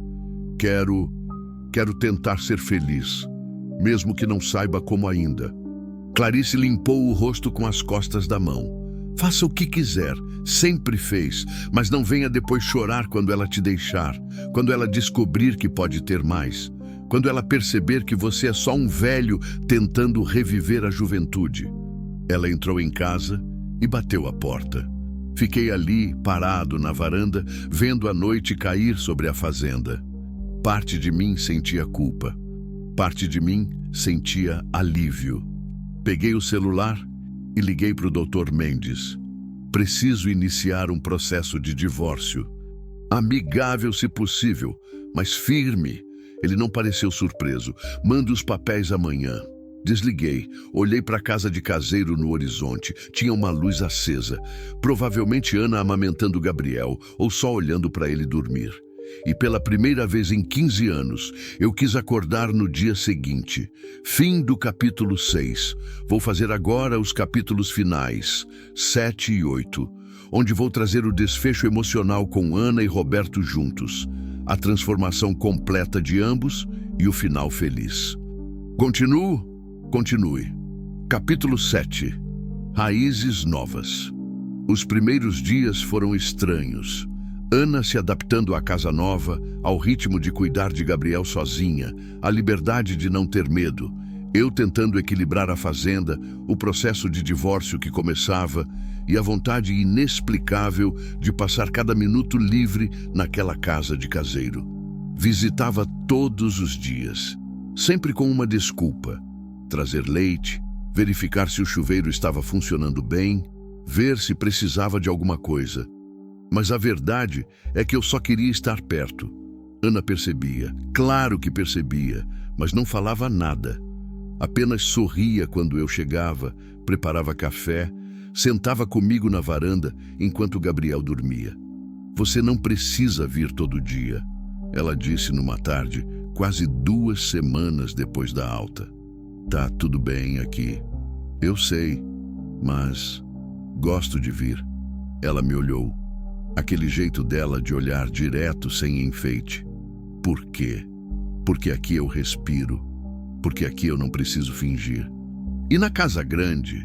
Quero tentar ser feliz, mesmo que não saiba como ainda. Clarice limpou o rosto com as costas da mão. Faça o que quiser, sempre fez, mas não venha depois chorar quando ela te deixar, quando ela descobrir que pode ter mais, quando ela perceber que você é só um velho tentando reviver a juventude. Ela entrou em casa e bateu a porta. Fiquei ali, parado na varanda, vendo a noite cair sobre a fazenda. Parte de mim sentia culpa. Parte de mim sentia alívio. Peguei o celular e liguei para o Dr. Mendes. Preciso iniciar um processo de divórcio. Amigável se possível, mas firme. Ele não pareceu surpreso. Manda os papéis amanhã. Desliguei, olhei para a casa de caseiro no horizonte. Tinha uma luz acesa. Provavelmente Ana amamentando Gabriel, ou só olhando para ele dormir. e pela primeira vez em 15 anos, eu quis acordar no dia seguinte. Fim do capítulo 6. Vou fazer agora os capítulos finais, 7 e 8, onde vou trazer o desfecho emocional com Ana e Roberto juntos, a transformação completa de ambos e o final feliz. Continuo? Continue. Capítulo 7. Raízes novas. Os primeiros dias foram estranhos. Ana se adaptando à casa nova, ao ritmo de cuidar de Gabriel sozinha, à liberdade de não ter medo, eu tentando equilibrar a fazenda, o processo de divórcio que começava e a vontade inexplicável de passar cada minuto livre naquela casa de caseiro. Visitava todos os dias, sempre com uma desculpa: trazer leite, verificar se o chuveiro estava funcionando bem, ver se precisava de alguma coisa. Mas a verdade é que eu só queria estar perto. Ana percebia, claro que percebia, mas não falava nada. Apenas sorria quando eu chegava, preparava café, sentava comigo na varanda enquanto Gabriel dormia. Você não precisa vir todo dia, ela disse numa tarde, quase 2 semanas depois da alta. Tá tudo bem aqui. Eu sei, mas gosto de vir. Ela me olhou. Aquele jeito dela de olhar direto, sem enfeite. Por quê? Porque aqui eu respiro. Porque aqui eu não preciso fingir. E na casa grande?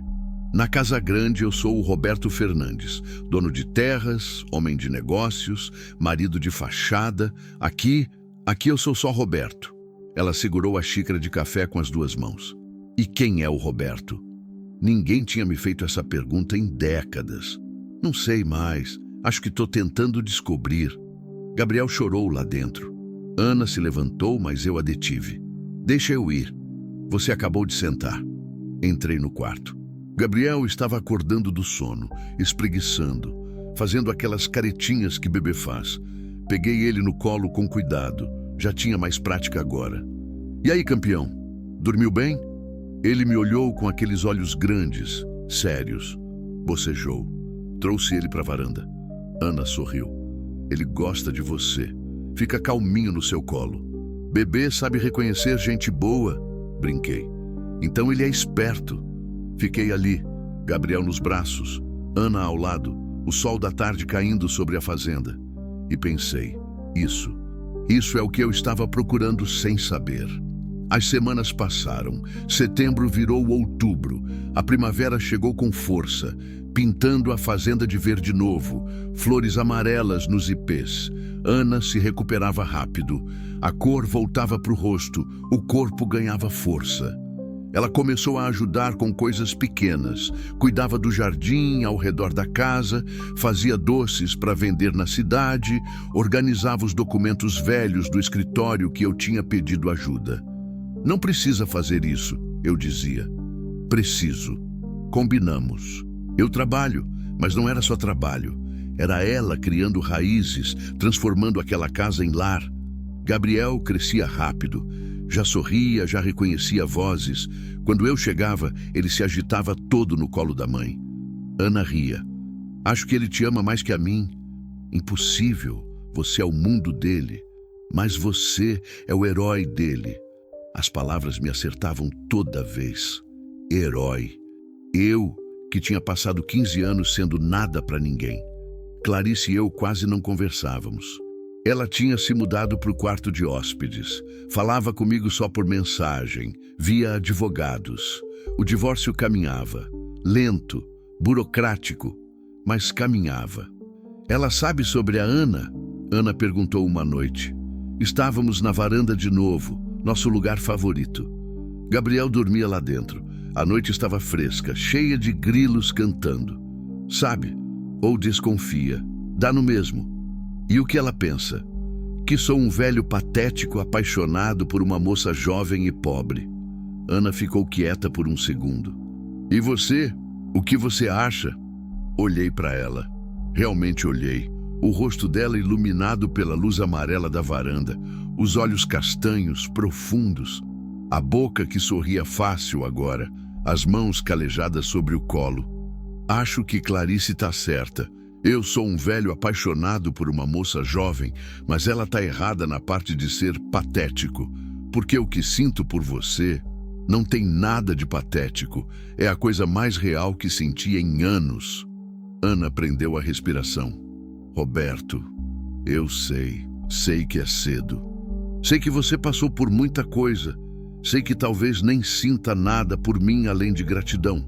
Na casa grande eu sou o Roberto Fernandes, dono de terras, homem de negócios, marido de fachada. Aqui eu sou só Roberto. Ela segurou a xícara de café com as 2 mãos. E quem é o Roberto? Ninguém tinha me feito essa pergunta em décadas. Não sei mais. Acho que estou tentando descobrir. Gabriel chorou lá dentro. Ana se levantou, mas eu a detive. Deixa eu ir. Você acabou de sentar. Entrei no quarto. Gabriel estava acordando do sono, espreguiçando, fazendo aquelas caretinhas que bebê faz. Peguei ele no colo com cuidado. Já tinha mais prática agora. E aí, campeão? Dormiu bem? Ele me olhou com aqueles olhos grandes, sérios. Bocejou. Trouxe ele para a varanda. Ana sorriu. Ele gosta de você. Fica calminho no seu colo. Bebê sabe reconhecer gente boa, brinquei. Então ele é esperto. Fiquei ali, Gabriel nos braços, Ana ao lado, o sol da tarde caindo sobre a fazenda. E pensei, isso é o que eu estava procurando sem saber. As semanas passaram, setembro virou outubro, a primavera chegou com força, pintando a fazenda de verde novo, flores amarelas nos ipês. Ana se recuperava rápido, a cor voltava para o rosto, o corpo ganhava força. Ela começou a ajudar com coisas pequenas, cuidava do jardim ao redor da casa, fazia doces para vender na cidade, organizava os documentos velhos do escritório que eu tinha pedido ajuda. Não precisa fazer isso, eu dizia. Preciso. Combinamos. Eu trabalho, mas não era só trabalho. Era ela criando raízes, transformando aquela casa em lar. Gabriel crescia rápido. Já sorria, já reconhecia vozes. Quando eu chegava, ele se agitava todo no colo da mãe. Ana ria. Acho que ele te ama mais que a mim. Impossível. Você é o mundo dele. Mas você é o herói dele. As palavras me acertavam toda vez. Herói. Eu, que tinha passado 15 anos sendo nada para ninguém. Clarice e eu quase não conversávamos. Ela tinha se mudado para o quarto de hóspedes. Falava comigo só por mensagem, via advogados. O divórcio caminhava. Lento, burocrático, mas caminhava. Ela sabe sobre a Ana? Ana perguntou uma noite. Estávamos na varanda de novo, nosso lugar favorito. Gabriel dormia lá dentro. A noite estava fresca, cheia de grilos cantando. Sabe? Ou desconfia. Dá no mesmo. E o que ela pensa? Que sou um velho patético apaixonado por uma moça jovem e pobre. Ana ficou quieta por um segundo. E você? O que você acha? Olhei para ela. Realmente olhei. O rosto dela iluminado pela luz amarela da varanda. Os olhos castanhos, profundos. A boca que sorria fácil agora. As mãos calejadas sobre o colo. Acho que Clarice está certa. Eu sou um velho apaixonado por uma moça jovem, mas ela tá errada na parte de ser patético, porque o que sinto por você não tem nada de patético. É a coisa mais real que senti em anos. Ana prendeu a respiração. Roberto, eu sei que é cedo. Sei que você passou por muita coisa. Sei que talvez nem sinta nada por mim além de gratidão.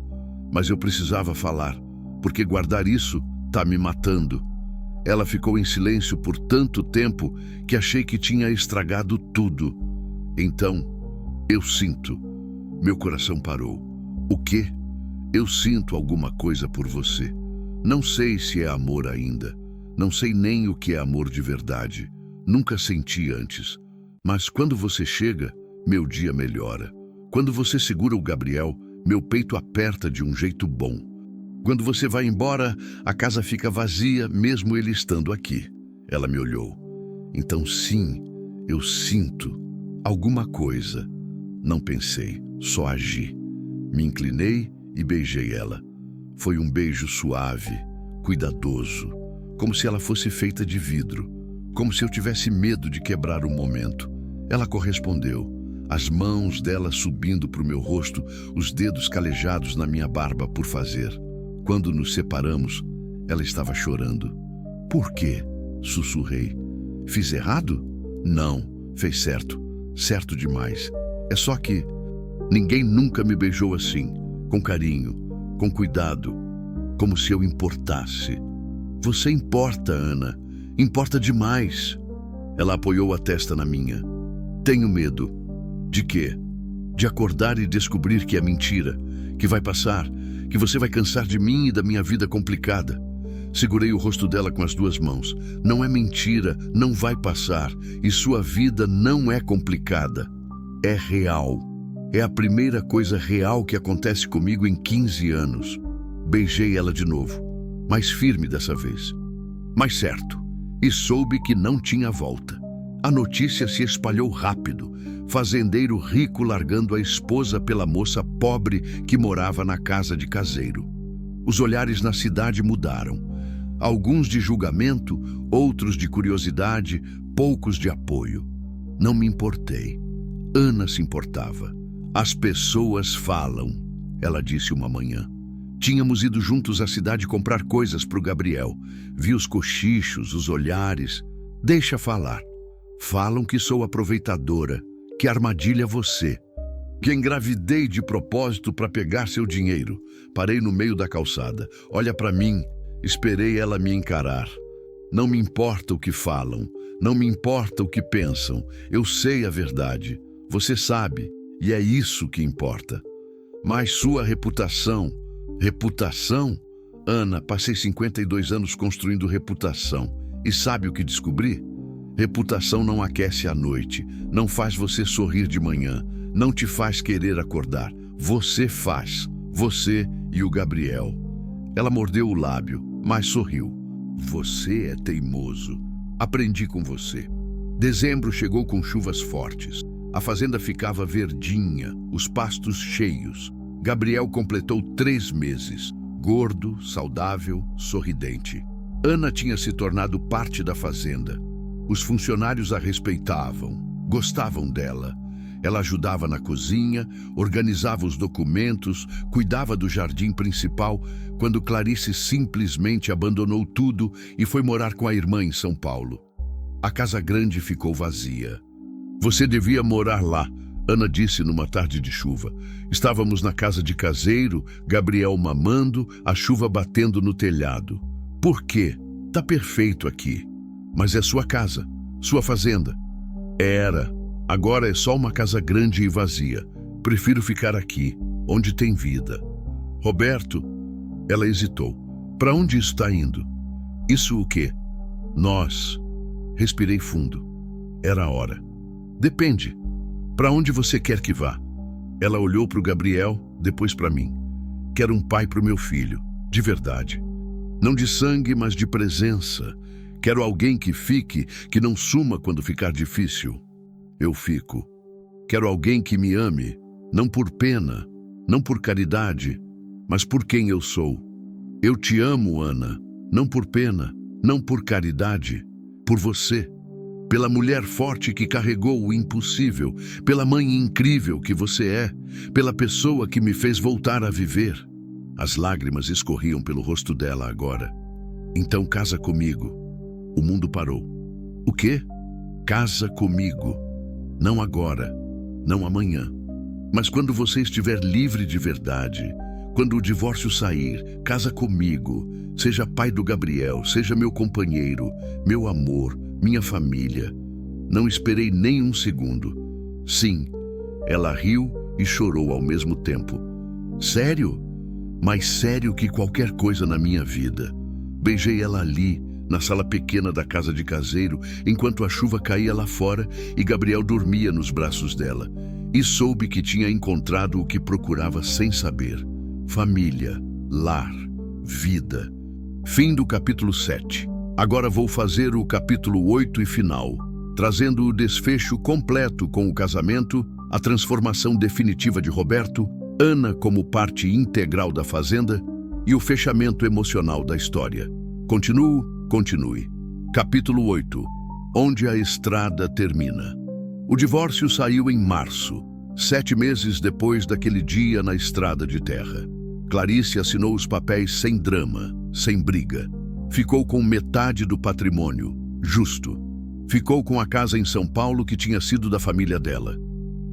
Mas eu precisava falar, porque guardar isso tá me matando. Ela ficou em silêncio por tanto tempo que achei que tinha estragado tudo. Então, eu sinto. Meu coração parou. O quê? Eu sinto alguma coisa por você. Não sei se é amor ainda. Não sei nem o que é amor de verdade. Nunca senti antes. Mas quando você chega, meu dia melhora. Quando você segura o Gabriel, meu peito aperta de um jeito bom. Quando você vai embora, a casa fica vazia, mesmo ele estando aqui. Ela me olhou. Então sim, eu sinto alguma coisa. Não pensei, só agi. Me inclinei e beijei ela. Foi um beijo suave, cuidadoso, como se ela fosse feita de vidro, como se eu tivesse medo de quebrar o momento. Ela correspondeu, as mãos dela subindo para o meu rosto, os dedos calejados na minha barba por fazer. Quando nos separamos, ela estava chorando. Por quê? Sussurrei. Fiz errado? Não, fez certo. Certo demais. É só que ninguém nunca me beijou assim, com carinho, com cuidado, como se eu importasse. Você importa, Ana. Importa demais. Ela apoiou a testa na minha. Tenho medo. De quê? De acordar e descobrir que é mentira, que vai passar, que você vai cansar de mim e da minha vida complicada. Segurei o rosto dela com as duas mãos. Não é mentira, não vai passar, e sua vida não é complicada. É real. É a primeira coisa real que acontece comigo em 15 anos. Beijei ela de novo, mais firme dessa vez. Mais certo, e soube que não tinha volta. A notícia se espalhou rápido. Fazendeiro rico largando a esposa pela moça pobre que morava na casa de caseiro. Os olhares na cidade mudaram. Alguns de julgamento, outros de curiosidade, poucos de apoio. Não me importei. Ana se importava. As pessoas falam, ela disse uma manhã. Tínhamos ido juntos à cidade comprar coisas para o Gabriel. Vi os cochichos, os olhares. Deixa falar. Falam que sou aproveitadora, que armadilha você, que engravidei de propósito para pegar seu dinheiro. Parei no meio da calçada. Olha para mim. Esperei ela me encarar. Não me importa o que falam. Não me importa o que pensam. Eu sei a verdade. Você sabe. E é isso que importa. Mas sua reputação... Reputação? Ana, passei 52 anos construindo reputação. E sabe o que descobri? Reputação não aquece à noite, não faz você sorrir de manhã, não te faz querer acordar. Você faz, você e o Gabriel. Ela mordeu o lábio, mas sorriu. Você é teimoso. Aprendi com você. Dezembro chegou com chuvas fortes. A fazenda ficava verdinha, os pastos cheios. Gabriel completou 3 meses, gordo, saudável, sorridente. Ana tinha se tornado parte da fazenda. Os funcionários a respeitavam, gostavam dela. Ela ajudava na cozinha, organizava os documentos, cuidava do jardim principal, quando Clarice simplesmente abandonou tudo e foi morar com a irmã em São Paulo. A casa grande ficou vazia. Você devia morar lá, Ana disse numa tarde de chuva. Estávamos na casa de caseiro, Gabriel mamando, a chuva batendo no telhado. Por quê? Tá perfeito aqui. Mas é sua casa, sua fazenda. Era. Agora é só uma casa grande e vazia. Prefiro ficar aqui, onde tem vida. Roberto, ela hesitou. Para onde isso está indo? Isso o quê? Nós. Respirei fundo. Era a hora. Depende. Para onde você quer que vá? Ela olhou para o Gabriel, depois para mim. Quero um pai para o meu filho, de verdade. Não de sangue, mas de presença. Quero alguém que fique, que não suma quando ficar difícil. Eu fico. Quero alguém que me ame, não por pena, não por caridade, mas por quem eu sou. Eu te amo, Ana. Não por pena, não por caridade, por você. Pela mulher forte que carregou o impossível, pela mãe incrível que você é, pela pessoa que me fez voltar a viver. As lágrimas escorriam pelo rosto dela agora. Então casa comigo. O mundo parou. O quê? Casa comigo. Não agora, não amanhã. Mas quando você estiver livre de verdade, quando o divórcio sair, casa comigo. Seja pai do Gabriel, seja meu companheiro, meu amor, minha família. Não esperei nem um segundo. Sim, ela riu e chorou ao mesmo tempo. Sério? Mais sério que qualquer coisa na minha vida. Beijei ela ali, na sala pequena da casa de caseiro, enquanto a chuva caía lá fora e Gabriel dormia nos braços dela. E soube que tinha encontrado o que procurava sem saber. Família, lar, vida. Fim do capítulo 7. Agora vou fazer o capítulo 8 e final, trazendo o desfecho completo com o casamento, a transformação definitiva de Roberto, Ana como parte integral da fazenda e o fechamento emocional da história. Continue. Capítulo 8. Onde a estrada termina. O divórcio saiu em março, 7 meses depois daquele dia na estrada de terra. Clarice assinou os papéis sem drama, sem briga. Ficou com metade do patrimônio, justo. Ficou com a casa em São Paulo que tinha sido da família dela.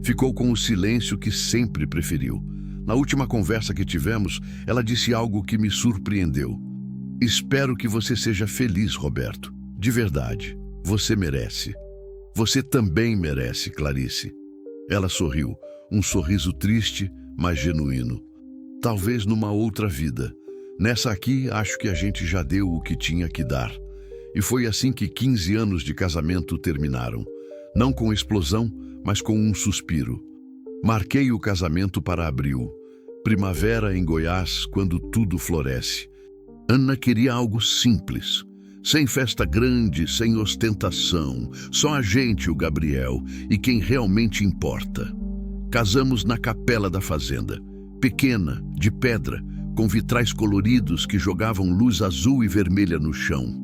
Ficou com o silêncio que sempre preferiu. Na última conversa que tivemos, ela disse algo que me surpreendeu. Espero que você seja feliz, Roberto. De verdade, você merece. Você também merece, Clarice. Ela sorriu, um sorriso triste, mas genuíno. Talvez numa outra vida. Nessa aqui, acho que a gente já deu o que tinha que dar. E foi assim que 15 anos de casamento terminaram. Não com explosão, mas com um suspiro. Marquei o casamento para abril. Primavera em Goiás, quando tudo floresce. Ana queria algo simples. Sem festa grande, sem ostentação. Só a gente, o Gabriel, e quem realmente importa. Casamos na capela da fazenda. Pequena, de pedra, com vitrais coloridos que jogavam luz azul e vermelha no chão.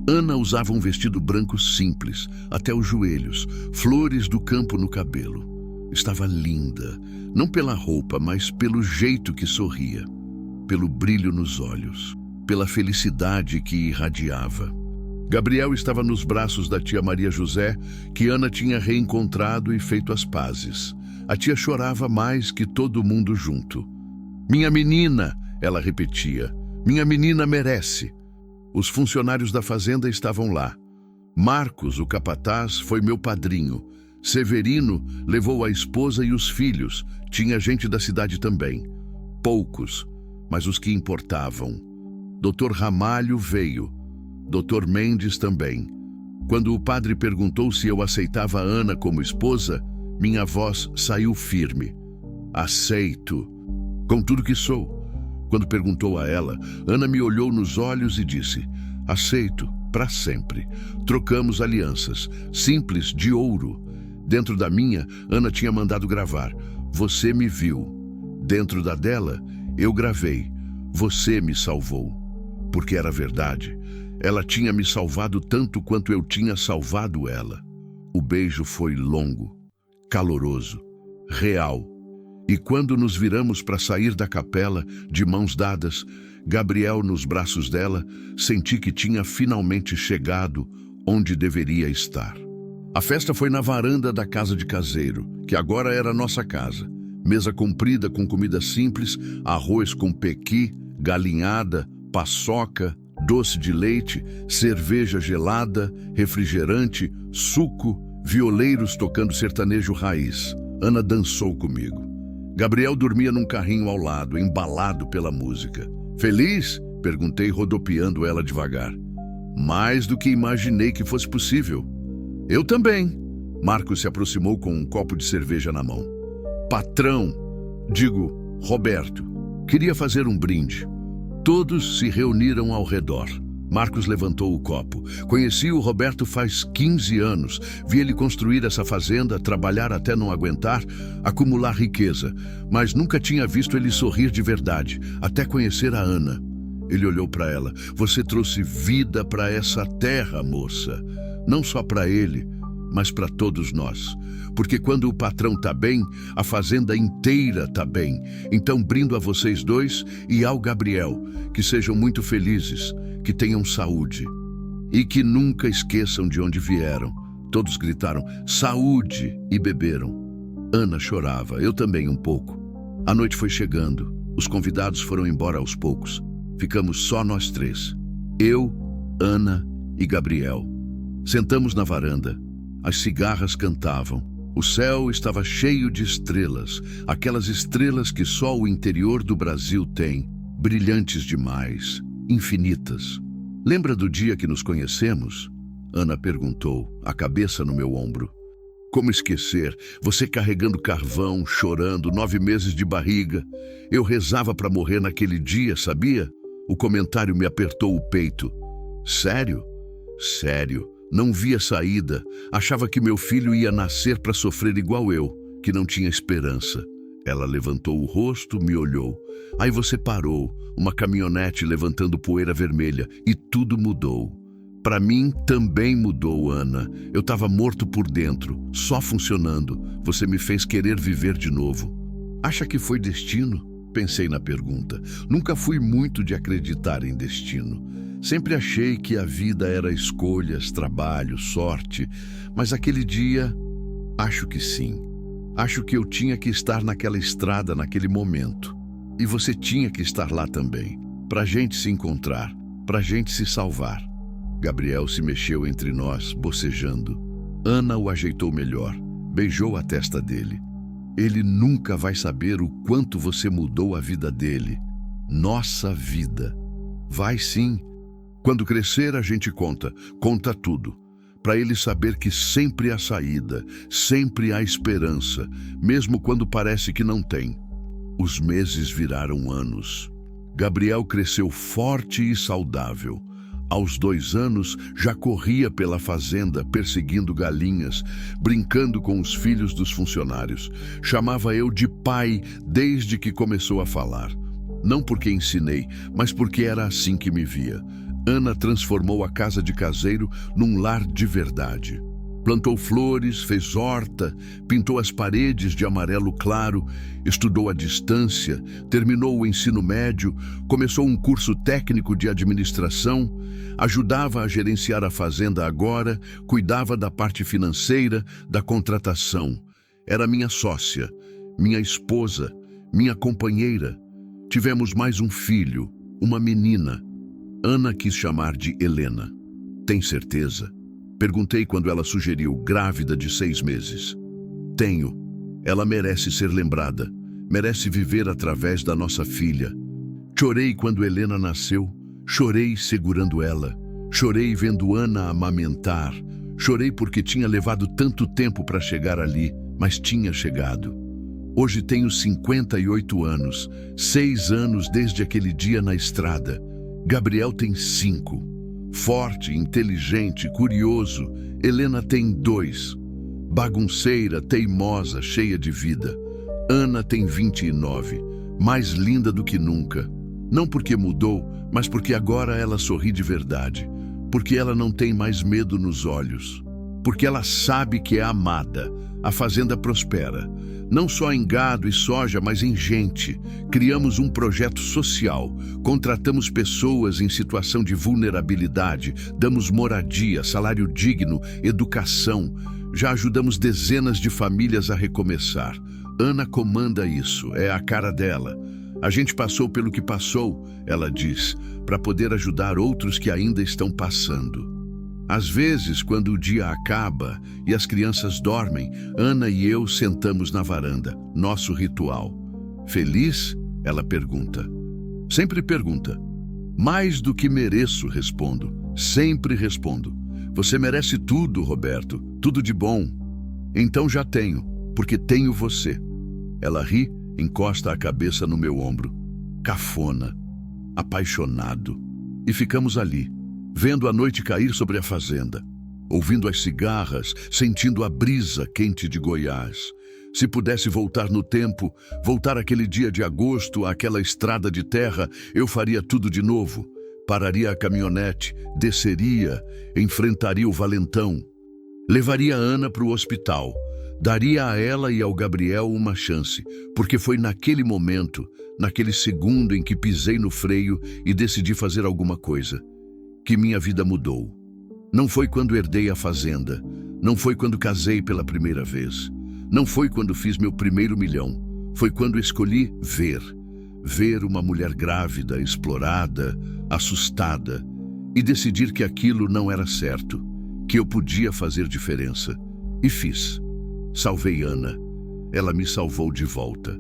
Ana usava um vestido branco simples, até os joelhos, flores do campo no cabelo. Estava linda, não pela roupa, mas pelo jeito que sorria, pelo brilho nos olhos, pela felicidade que irradiava. Gabriel estava nos braços da tia Maria José, que Ana tinha reencontrado e feito as pazes. A tia chorava mais que todo mundo junto. Minha menina, ela repetia, minha menina merece. Os funcionários da fazenda estavam lá. Marcos, o capataz, foi meu padrinho. Severino levou a esposa e os filhos. Tinha gente da cidade também. Poucos, mas os que importavam. Dr. Ramalho veio. Dr. Mendes também. Quando o padre perguntou se eu aceitava a Ana como esposa, minha voz saiu firme. Aceito. Com tudo que sou. Quando perguntou a ela, Ana me olhou nos olhos e disse, aceito, para sempre. Trocamos alianças, simples, de ouro. Dentro da minha, Ana tinha mandado gravar. Você me viu. Dentro da dela, eu gravei. Você me salvou. Porque era verdade. Ela tinha me salvado tanto quanto eu tinha salvado ela. O beijo foi longo, caloroso, real. E quando nos viramos para sair da capela, de mãos dadas, Gabriel nos braços dela, senti que tinha finalmente chegado onde deveria estar. A festa foi na varanda da casa de caseiro, que agora era nossa casa. Mesa comprida com comida simples, arroz com pequi, galinhada, paçoca, doce de leite, cerveja gelada, refrigerante, suco, violeiros tocando sertanejo raiz. Ana dançou comigo. Gabriel dormia num carrinho ao lado, embalado pela música. Feliz? Perguntei, rodopiando ela devagar. Mais do que imaginei que fosse possível. Eu também. Marcos se aproximou com um copo de cerveja na mão. Patrão, digo, Roberto, queria fazer um brinde. Todos se reuniram ao redor. Marcos levantou o copo. Conheci o Roberto faz 15 anos. Vi ele construir essa fazenda, trabalhar até não aguentar, acumular riqueza. Mas nunca tinha visto ele sorrir de verdade, até conhecer a Ana. Ele olhou para ela. Você trouxe vida para essa terra, moça. Não só para ele, mas para todos nós. Porque quando o patrão tá bem, a fazenda inteira tá bem. Então brindo a vocês dois e ao Gabriel, que sejam muito felizes, que tenham saúde. E que nunca esqueçam de onde vieram. Todos gritaram, saúde, e beberam. Ana chorava, eu também um pouco. A noite foi chegando, os convidados foram embora aos poucos. Ficamos só nós três, eu, Ana e Gabriel. Sentamos na varanda, as cigarras cantavam. O céu estava cheio de estrelas, aquelas estrelas que só o interior do Brasil tem, brilhantes demais, infinitas. Lembra do dia que nos conhecemos? Ana perguntou, a cabeça no meu ombro. Como esquecer? Você carregando carvão, chorando, 9 meses de barriga. Eu rezava para morrer naquele dia, sabia? O comentário me apertou o peito. Sério? Sério. Não via saída. Achava que meu filho ia nascer para sofrer igual eu, que não tinha esperança. Ela levantou o rosto, me olhou. Aí você parou, uma caminhonete levantando poeira vermelha, e tudo mudou. Para mim também mudou, Ana. Eu estava morto por dentro, só funcionando. Você me fez querer viver de novo. Acha que foi destino? Pensei na pergunta. Nunca fui muito de acreditar em destino. Sempre achei que a vida era escolhas, trabalho, sorte. Mas aquele dia, acho que sim. Acho que eu tinha que estar naquela estrada naquele momento. E você tinha que estar lá também. Pra gente se encontrar, pra gente se salvar. Gabriel se mexeu entre nós, bocejando. Ana o ajeitou melhor, beijou a testa dele. Ele nunca vai saber o quanto você mudou a vida dele. Nossa vida. Vai sim. Quando crescer, a gente conta tudo. Para ele saber que sempre há saída, sempre há esperança, mesmo quando parece que não tem. Os meses viraram anos. Gabriel cresceu forte e saudável. Aos 2 anos, já corria pela fazenda, perseguindo galinhas, brincando com os filhos dos funcionários. Chamava eu de pai desde que começou a falar. Não porque ensinei, mas porque era assim que me via. Ana transformou a casa de caseiro num lar de verdade. Plantou flores, fez horta, pintou as paredes de amarelo claro, estudou à distância, terminou o ensino médio, começou um curso técnico de administração, ajudava a gerenciar a fazenda agora, cuidava da parte financeira, da contratação. Era minha sócia, minha esposa, minha companheira. Tivemos mais um filho, uma menina. Ana quis chamar de Helena. Tem certeza? Perguntei quando ela sugeriu, grávida de 6 meses. Tenho. Ela merece ser lembrada. Merece viver através da nossa filha. Chorei quando Helena nasceu. Chorei segurando ela. Chorei vendo Ana amamentar. Chorei porque tinha levado tanto tempo para chegar ali, mas tinha chegado. Hoje tenho 58 anos. 6 anos desde aquele dia na estrada. Gabriel tem 5. Forte, inteligente, curioso. Helena tem 2. Bagunceira, teimosa, cheia de vida. Ana tem 29. Mais linda do que nunca. Não porque mudou, mas porque agora ela sorri de verdade. Porque ela não tem mais medo nos olhos. Porque ela sabe que é amada. A fazenda prospera. Não só em gado e soja, mas em gente. Criamos um projeto social. Contratamos pessoas em situação de vulnerabilidade. Damos moradia, salário digno, educação. Já ajudamos dezenas de famílias a recomeçar. Ana comanda isso, é a cara dela. A gente passou pelo que passou, ela diz, para poder ajudar outros que ainda estão passando. Às vezes, quando o dia acaba e as crianças dormem, Ana e eu sentamos na varanda, nosso ritual. Feliz? Ela pergunta. Sempre pergunta. Mais do que mereço, respondo. Sempre respondo. Você merece tudo, Roberto, tudo de bom. Então já tenho, porque tenho você. Ela ri, encosta a cabeça no meu ombro. Cafona, apaixonado. E ficamos ali, vendo a noite cair sobre a fazenda, ouvindo as cigarras, sentindo a brisa quente de Goiás, Se pudesse voltar no tempo, voltar aquele dia de agosto, àquela estrada de terra, eu faria tudo de novo. Pararia a caminhonete, desceria, enfrentaria o valentão. Levaria a Ana para o hospital. Daria a ela e ao Gabriel uma chance, porque foi naquele momento, naquele segundo em que pisei no freio e decidi fazer alguma coisa, que minha vida mudou. Não foi quando herdei a fazenda, não foi quando casei pela primeira vez, não foi quando fiz meu primeiro milhão, foi quando escolhi ver uma mulher grávida, explorada, assustada, e decidir que aquilo não era certo, que eu podia fazer diferença. E fiz. Salvei Ana. Ela me salvou de volta.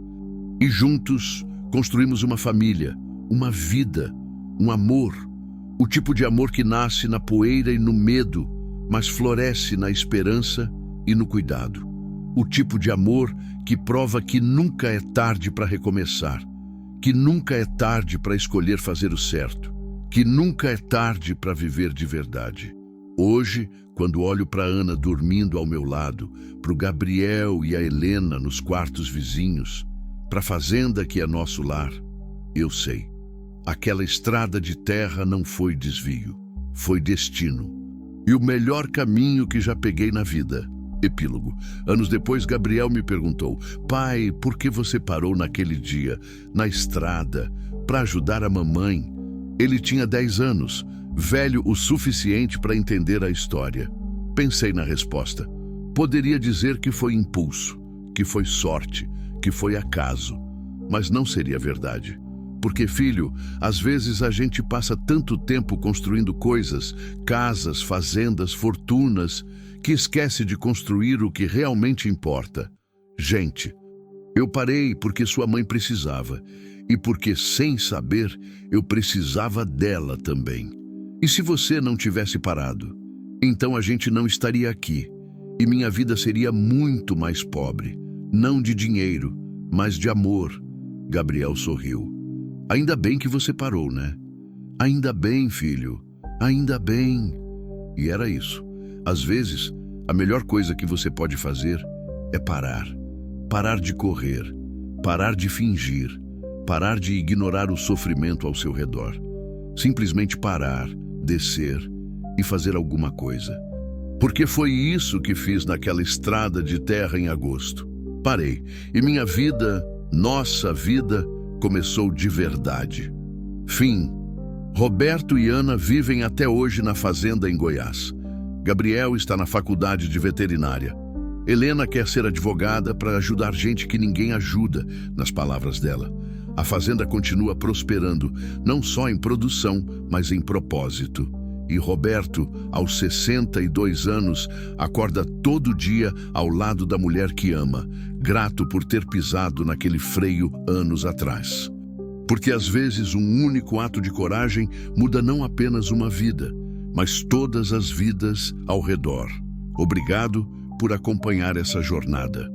E juntos construímos uma família, uma vida, um amor. O tipo de amor que nasce na poeira e no medo, mas floresce na esperança e no cuidado. O tipo de amor que prova que nunca é tarde para recomeçar, que nunca é tarde para escolher fazer o certo, que nunca é tarde para viver de verdade. Hoje, quando olho para Ana dormindo ao meu lado, para o Gabriel e a Helena nos quartos vizinhos, para a fazenda que é nosso lar, eu sei. Aquela estrada de terra não foi desvio, foi destino. E o melhor caminho que já peguei na vida. Epílogo. Anos depois, Gabriel me perguntou: pai, por que você parou naquele dia, na estrada, para ajudar a mamãe? Ele tinha 10 anos, velho o suficiente para entender a história. Pensei na resposta. Poderia dizer que foi impulso, que foi sorte, que foi acaso, mas não seria verdade. Porque, filho, às vezes a gente passa tanto tempo construindo coisas, casas, fazendas, fortunas, que esquece de construir o que realmente importa. Gente, eu parei porque sua mãe precisava, e porque, sem saber, eu precisava dela também. E se você não tivesse parado, então a gente não estaria aqui, e minha vida seria muito mais pobre, não de dinheiro, mas de amor. Gabriel sorriu. Ainda bem que você parou, né? Ainda bem, filho, ainda bem. E era isso. Às vezes, a melhor coisa que você pode fazer é parar. Parar de correr, parar de fingir, parar de ignorar o sofrimento ao seu redor. Simplesmente parar, descer e fazer alguma coisa. Porque foi isso que fiz naquela estrada de terra em agosto. Parei, e minha vida, nossa vida, começou de verdade. Fim. Roberto e Ana vivem até hoje na fazenda em Goiás. Gabriel está na faculdade de veterinária. Helena quer ser advogada para ajudar gente que ninguém ajuda, nas palavras dela. A fazenda continua prosperando, não só em produção, mas em propósito. E Roberto, aos 62 anos, acorda todo dia ao lado da mulher que ama, grato por ter pisado naquele freio anos atrás. Porque às vezes um único ato de coragem muda não apenas uma vida, mas todas as vidas ao redor. Obrigado por acompanhar essa jornada.